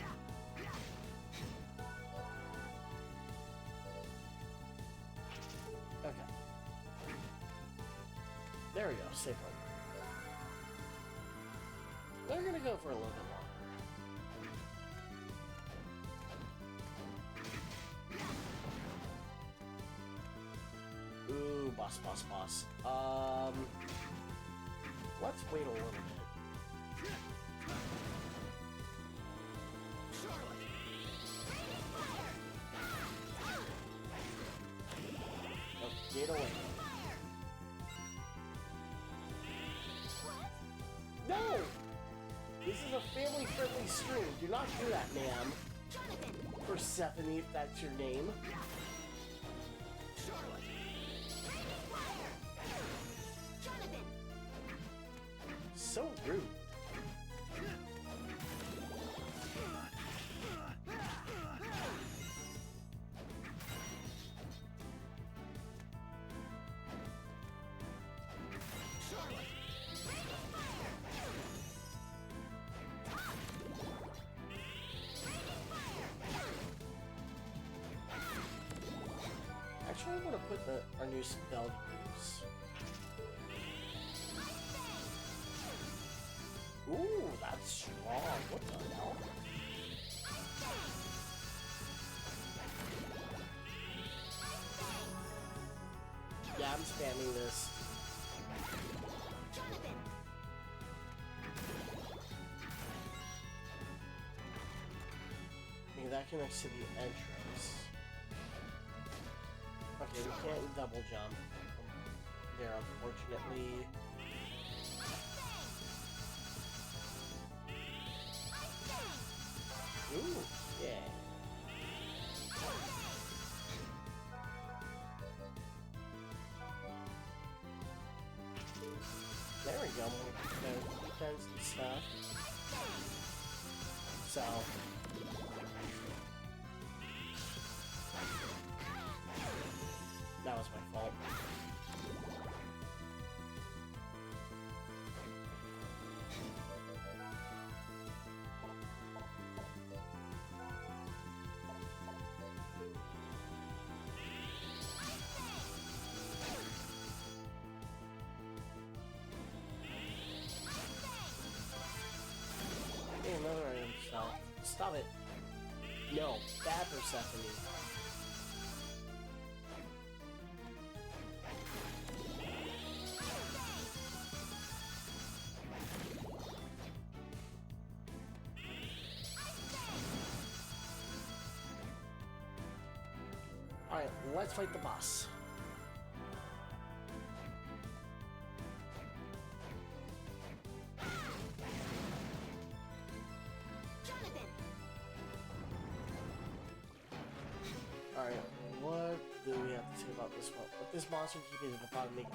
Okay. There we go, safe one. They're gonna go for a little bit longer. Ooh, boss. Let's wait a little bit. Oh, get away. No! This is a family-friendly stream. Do not do that, ma'am. Persephone, if that's your name. So rude. Actually, I want to put our new spell to use. Ooh, that's strong. What the hell? Yeah, I'm spamming this. Maybe that connects to the entrance. Okay, we can't double jump there, unfortunately. Ooh, yeah. There we go, more defense and stuff. So... that was my fault. Hey, another item shell. Stop it. No, bad Persephone. Alright, let's fight the boss. Alright, what do we have to say about this one? What this monster keeping the bottom making?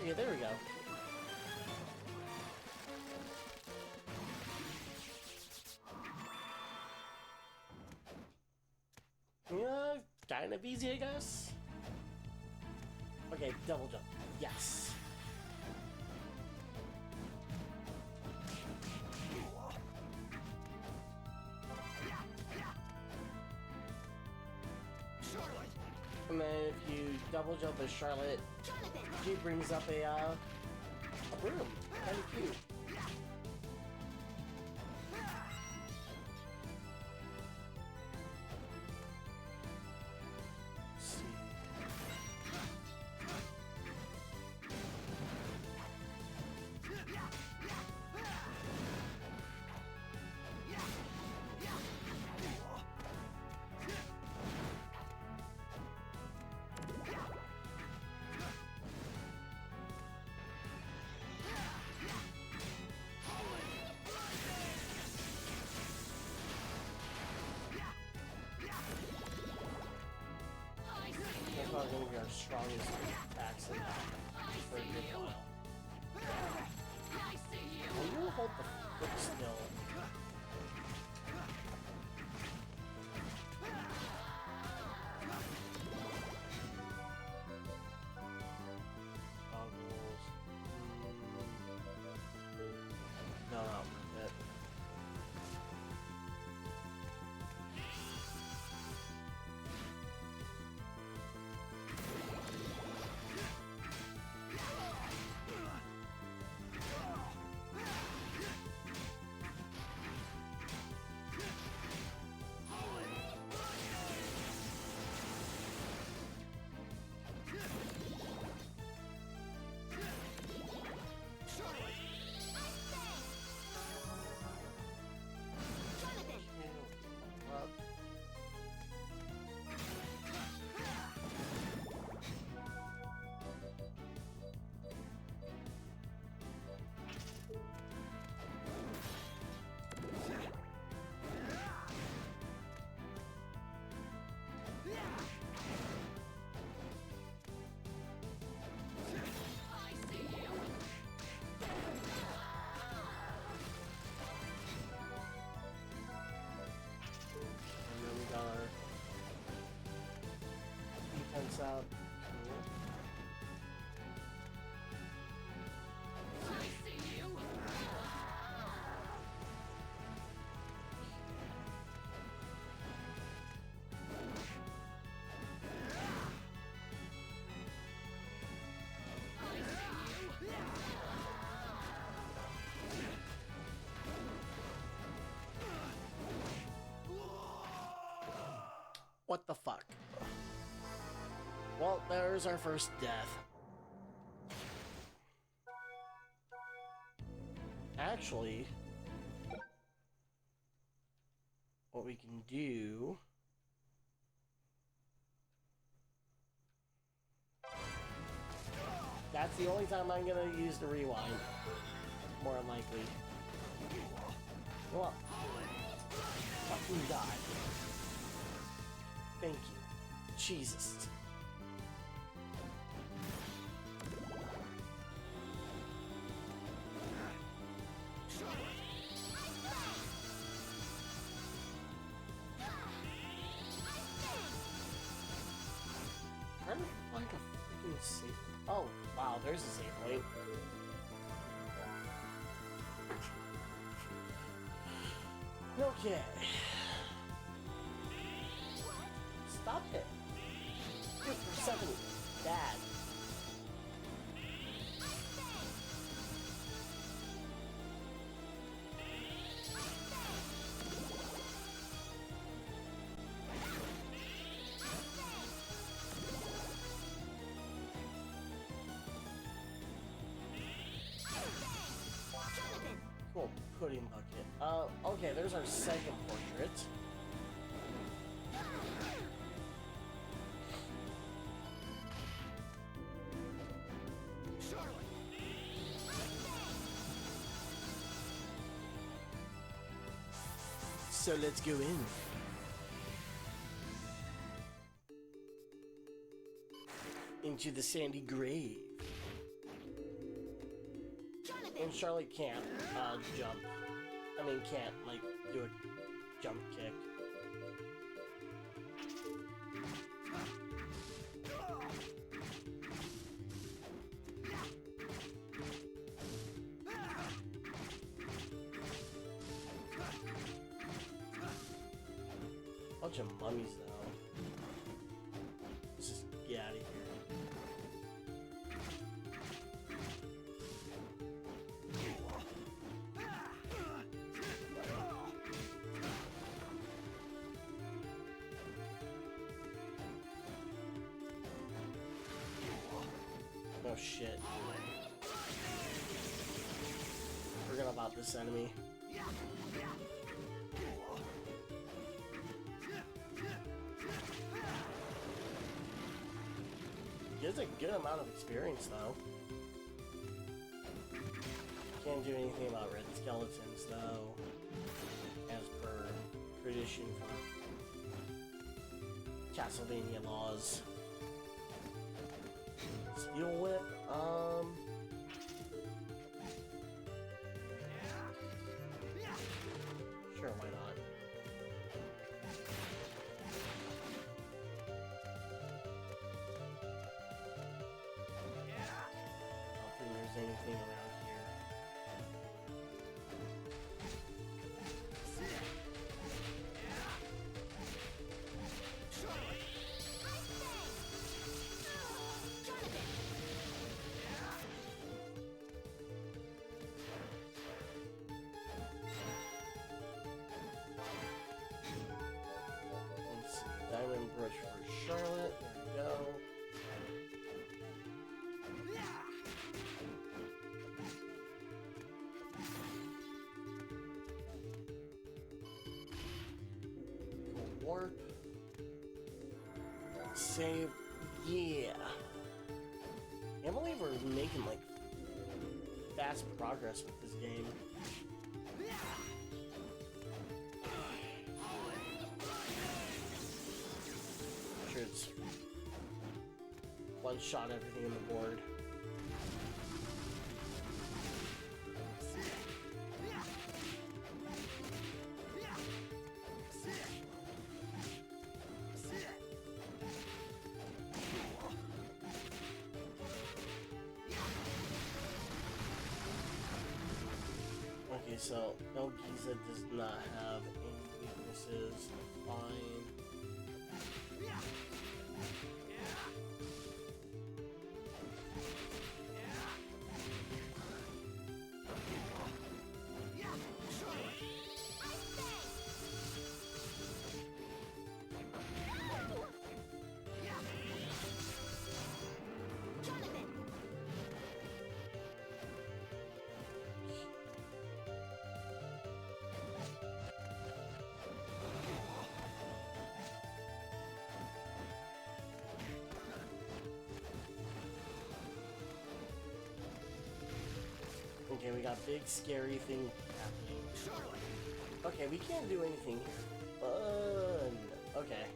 Okay, there we go. Yeah, kind of easy, I guess. Okay, double jump. Yes. And then if you double jump as Charlotte, she brings up a broom. Kind of cute. Let's see. That's probably going to be our strongest attacks in that for a good while. I'm going to hold the foot still. Goggles. No, not worth it. Defense out. Cool. What the fuck? Well, there's our first death. Actually, what we can do... That's the only time I'm gonna use the rewind. More than likely. Well, fucking die. Thank you. Jesus. Trying to find a freaking save. Oh, wow, there's a save point. Okay. Stop it. Good for 70. Bad. Cool, pudding bucket. Okay, there's our second portrait. So let's go in. Into the sandy grave. And Charlotte can't jump. I mean, can't, like, do a jump kick. Bunch of mummies, though. Let's just get out of here. Oh shit. Forgot about this enemy. Gives a good amount of experience though. Can't do anything about red skeletons though, as per tradition for Castlevania laws. Steel Whip, sure, why not? I don't think there's anything around here. Let's see, Diamond Brush for Charlotte, there we go. Warp. Save. Yeah. Can't believe we're making like fast progress with this game. I'm sure it's one shot everything on the board. Okay, so Elgiza does not have any weaknesses. Fine. Okay, we got big scary thing happening. Okay, we can't do anything here. Fun. Okay.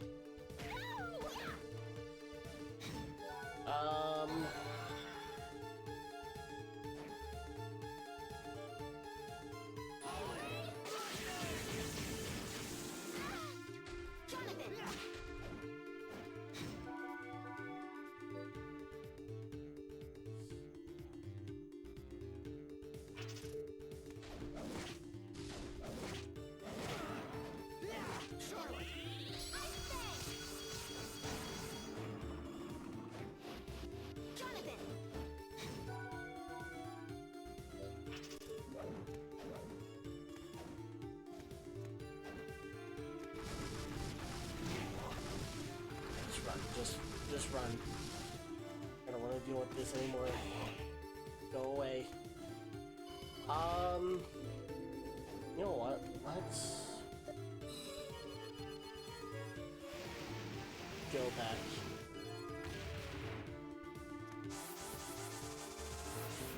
Just run. I don't want to deal with this anymore. Go away. You know what? Let's go back.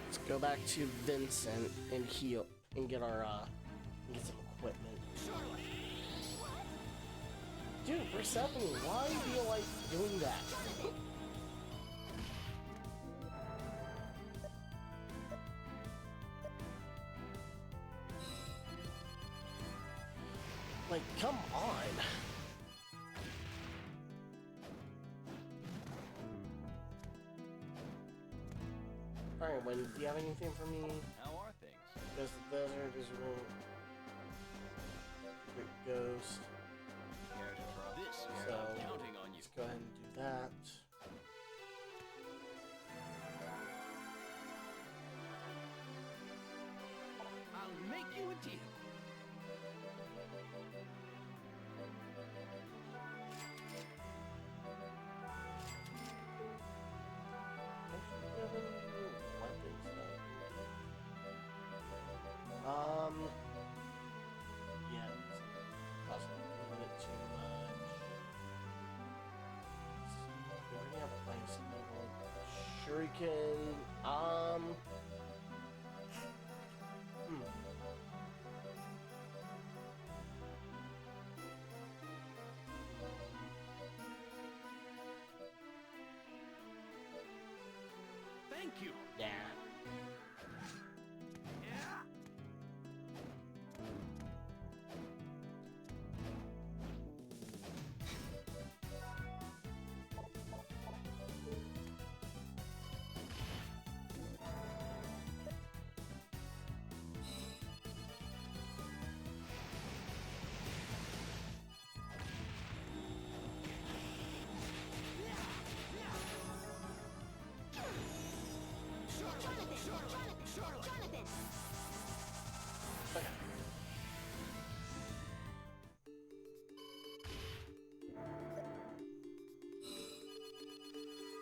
Let's go back to Vincent and heal and get our get some equipment. Dude, Persephone, why do you like doing that? Like, come on. Alright, Wendy, do you have anything for me? How are things? Because the desert is real. Big ghost. Care to try? This year So, I'm counting on you. let's go ahead and do that. I'll make you a deal. Yeah, possibly a little bit too much. Let's see, we already have ice level. Shuriken, Thank you. yeah. Jonathan! Okay.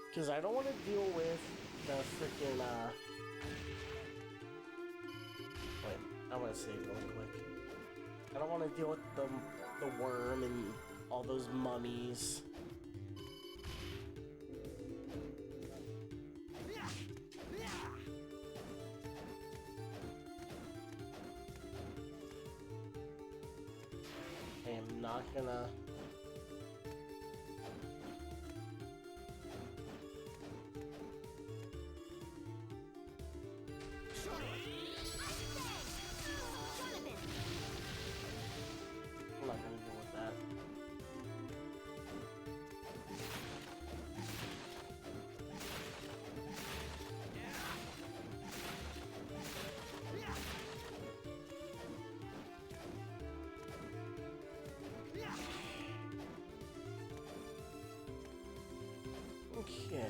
Because I don't want to deal with the freaking, wait, I want to save really quick. I don't want to deal with the worm and all those mummies. I am not gonna... I'm not gonna deal with that. Okay.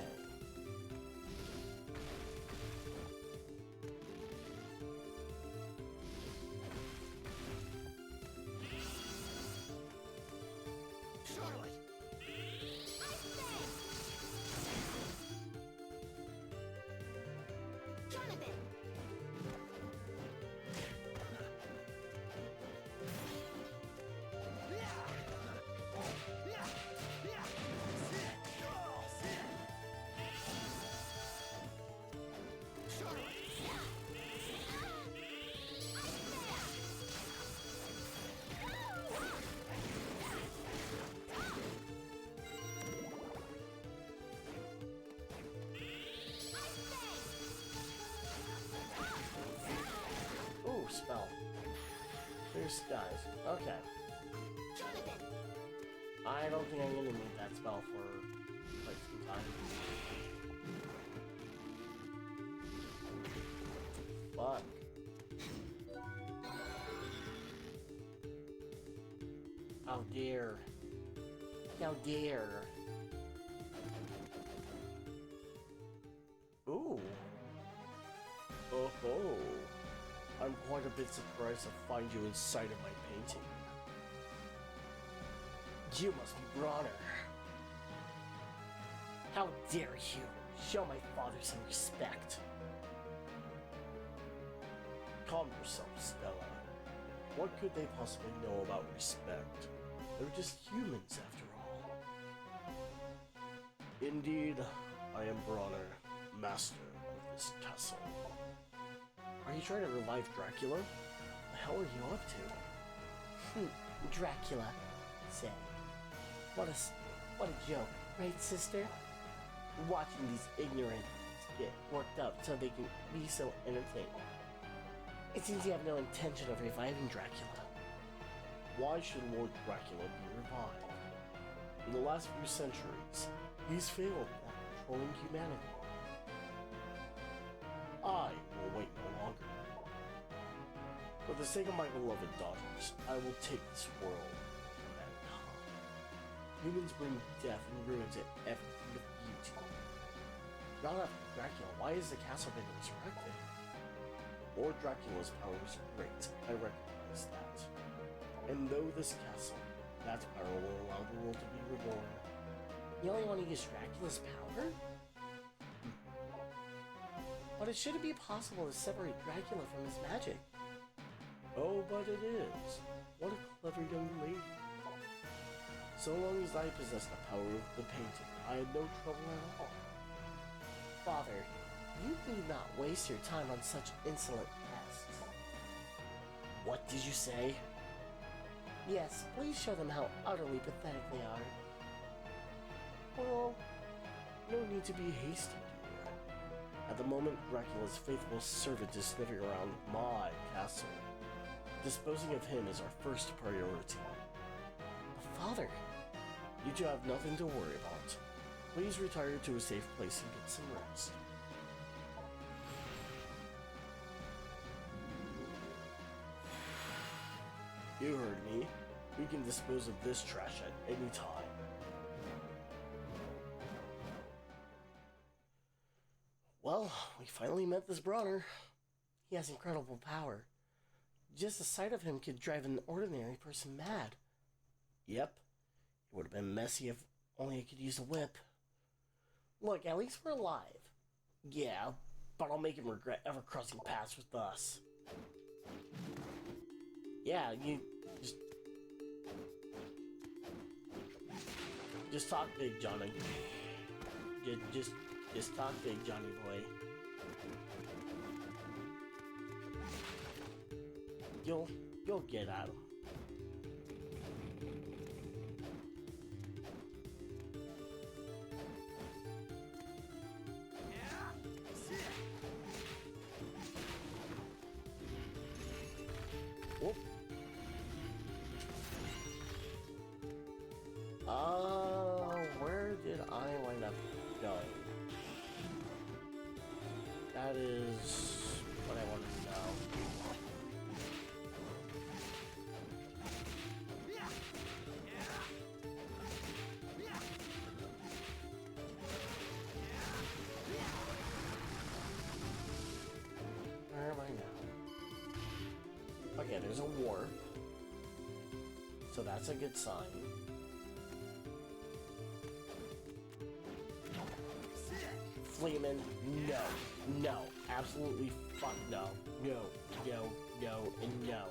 Charlotte! Jonathan! Ooh, spell. Clear skies. Okay. Jonathan! I don't think I'm gonna need that spell for quite some time. Fuck. How dare. How dare. Ooh. Oh ho. I'm quite a bit surprised to find you inside of my painting. You must be Bronner. How dare you show my father some respect. Calm yourself, Stella. What could they possibly know about respect? They're just humans after all. Indeed, I am Bronner, master of this castle. Are you trying to revive Dracula? The hell are you up to? Dracula, say. What a joke, right, sister? Watching these ignorants get worked up so they can be so entertaining. It seems you have no intention of reviving Dracula. Why should Lord Dracula be revived? In the last few centuries, he's failed at controlling humanity. I will wait no longer. For the sake of my beloved daughters, I will take this world from mankind. Humans bring death and ruin to everything of beauty. Not after Dracula, why has the castle been resurrected? Lord Dracula's power is great, I recognize that. And though this castle, that power will allow the world to be reborn. You only want to use Dracula's power? But it shouldn't be possible to separate Dracula from his magic. Oh, but it is. What a clever young lady. So long as I possess the power of the painting, I had no trouble at all. Father, you need not waste your time on such insolent pests. What did you say? Yes, please show them how utterly pathetic they are. Well, no need to be hasty, dear. At the moment, Dracula's faithful servant is sniffing around my castle. Disposing of him is our first priority. But Father, you two have nothing to worry about. Please retire to a safe place and get some rest. You heard me. We can dispose of this trash at any time. Well, we finally met this Bronner. He has incredible power. Just the sight of him could drive an ordinary person mad. Yep. It would have been messy if only I could use a whip. Look, at least we're alive. Yeah, but I'll make him regret ever crossing paths with us. Yeah, you just talk big, Johnny. Just talk big, Johnny boy. You'll get at him. Whoop. Where did I wind up going? That is what I want to know. Where am I now? Okay, there's a warp. So that's a good sign. Fleeman, no, absolutely fuck no, and no.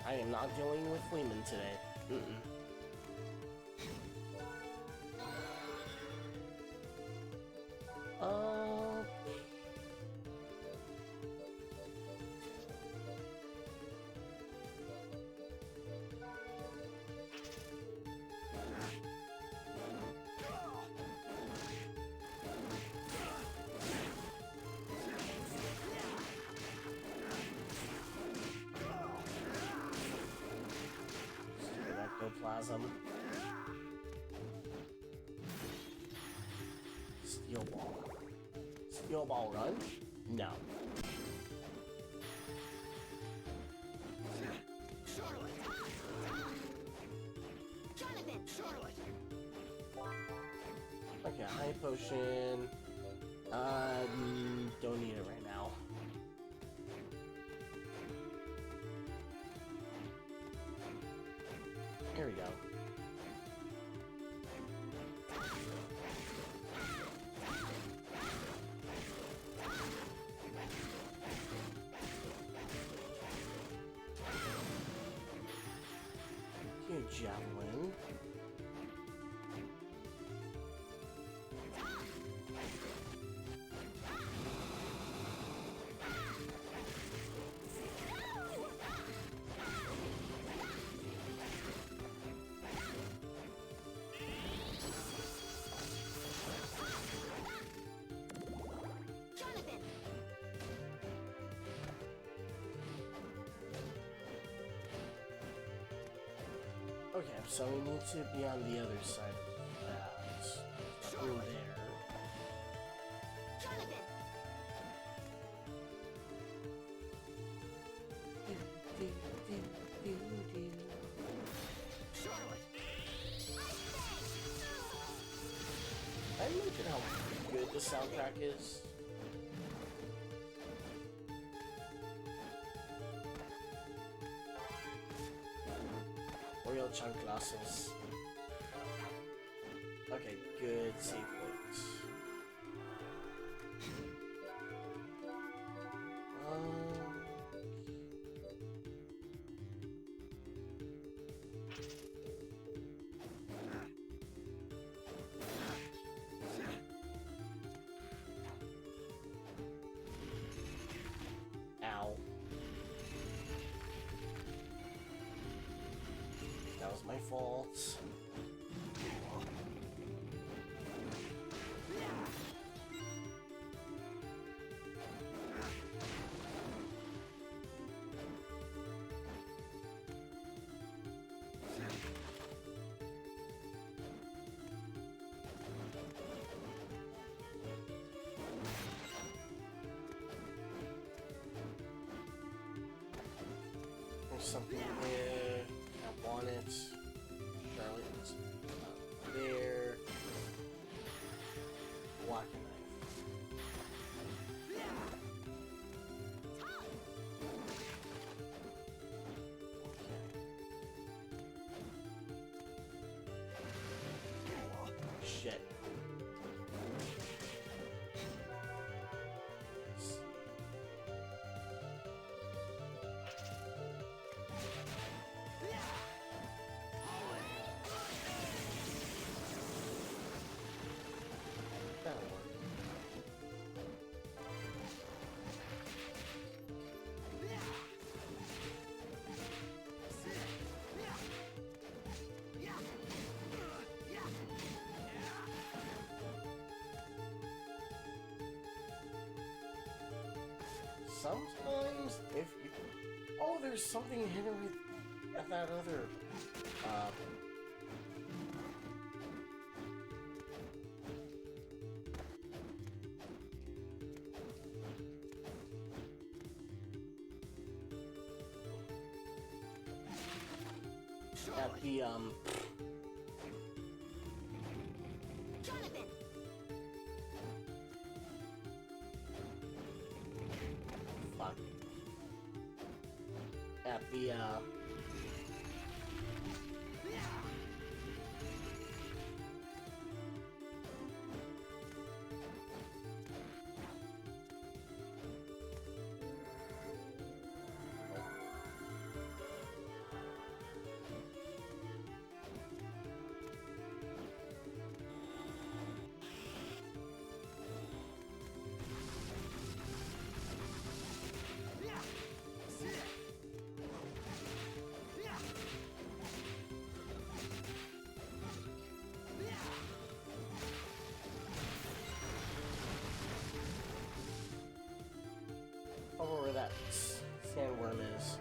I am not dealing with Fleeman today. Ectoplasm. Steel ball. Steel ball run? No. Charlotte! Jonathan! Charlotte! Okay, high potion. Don't need it right now. Here we go. Okay, javelin. Okay, so we need to be on the other side of that. Through there. Jonathan! Charlotte! I mentioned how good the soundtrack is. Real chunk losses. Okay, good save points. Ow. That was my fault. There's something there. I want it. Charlotte's there. Block a knife. Okay. Shit. That'll work. Sometimes, if you... Oh, there's something hidden with that other... At the, Jonathan! Fuck. At the, over where that sandworm is.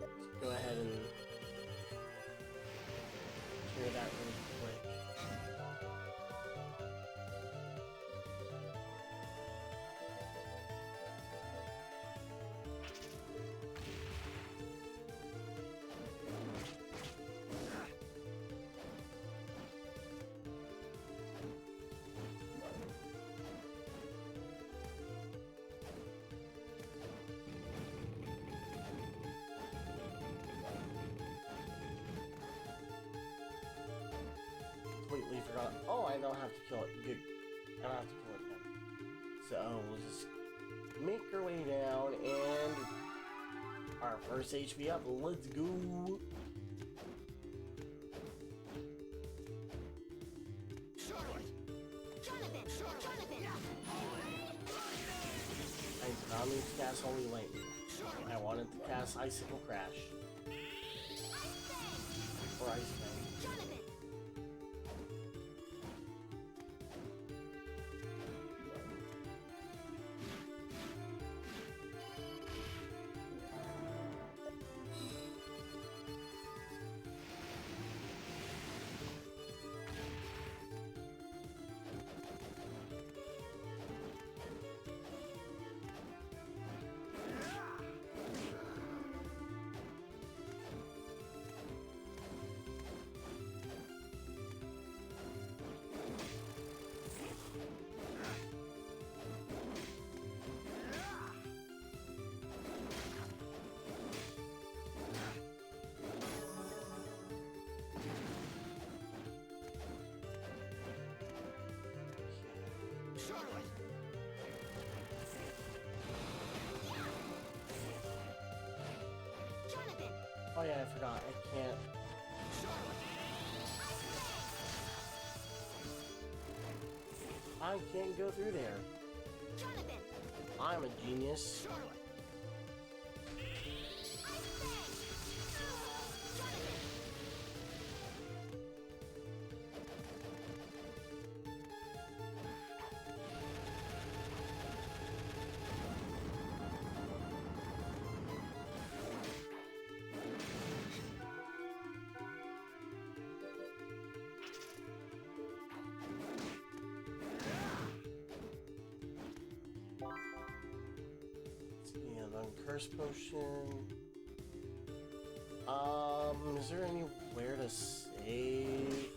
Let's go ahead and clear that really quick. Completely forgot. Oh, I don't have to kill it. Good. I don't have to kill it then. So we'll just make our way down and our first HP up. Let's go. Charlotte! Jonathan! Jonathan! I did not mean to cast Holy Lightning. I wanted to cast Icicle Crash. Or Ice Fang. Jonathan! Oh yeah, I forgot. I can't. I can't go through there. Jonathan. I'm a genius. Charlotte. And curse potion. Is there anywhere to save?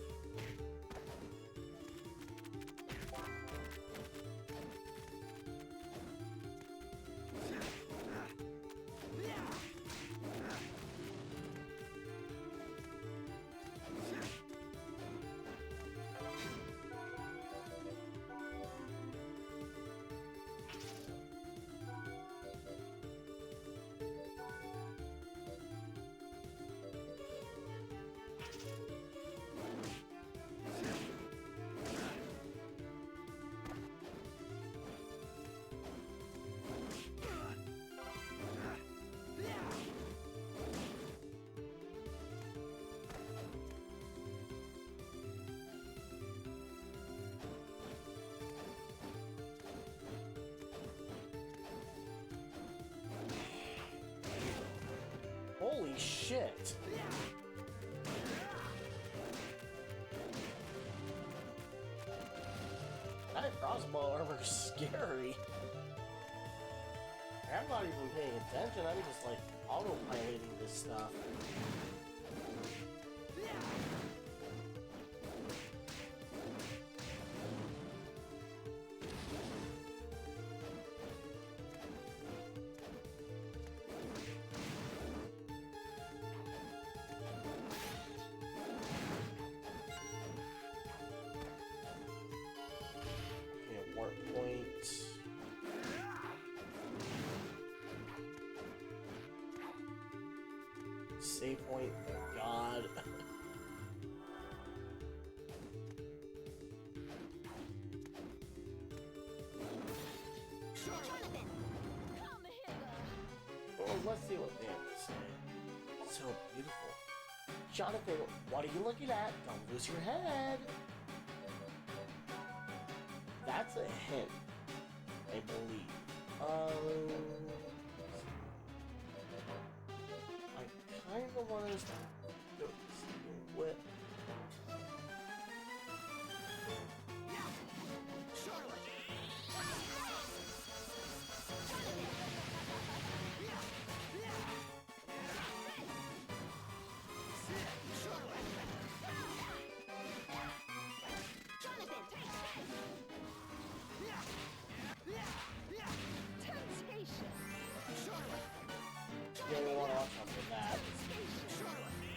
Holy shit! That crossbow armor's scary. I'm not even paying attention, I'm just like autopiloting this stuff. Warp point. Save point, oh god. Jonathan. Come hither. Well, let's see what they have to say. So beautiful. Jonathan, what are you looking at? Don't lose your head. That's a hint, I believe. I kind of want to go see what. Jonathan, take Yeah, we want to watch out for that. Temptation.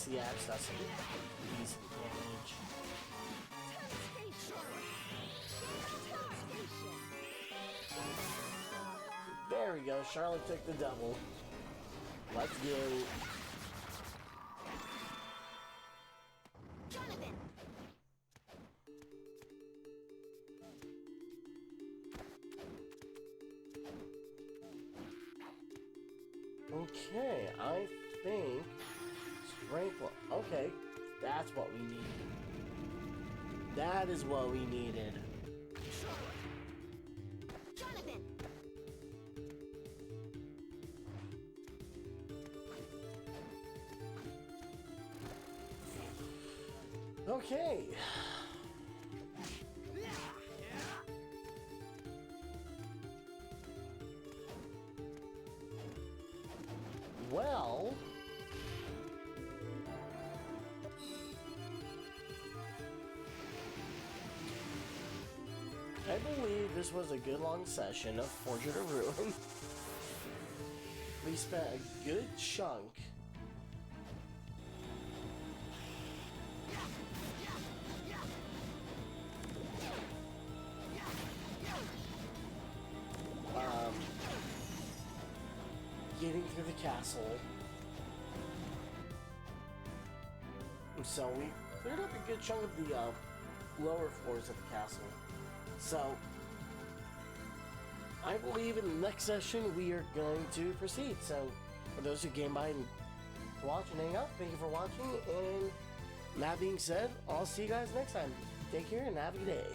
Icy Axe, that's some decent damage. There we go, Charlotte took the double. Let's go. Jonathan. Okay, I think strength. Okay, that's what we needed. That is what we needed. Jonathan. Okay. Well, I believe this was a good long session of Portrait of Ruin. We spent a good chunk getting through the castle. So we cleared up a good chunk of the lower floors of the castle. So I believe in the next session we are going to proceed. So for those who came by and watch and hang out, thank you for watching. And that being said, I'll see you guys next time. Take care and have a good day.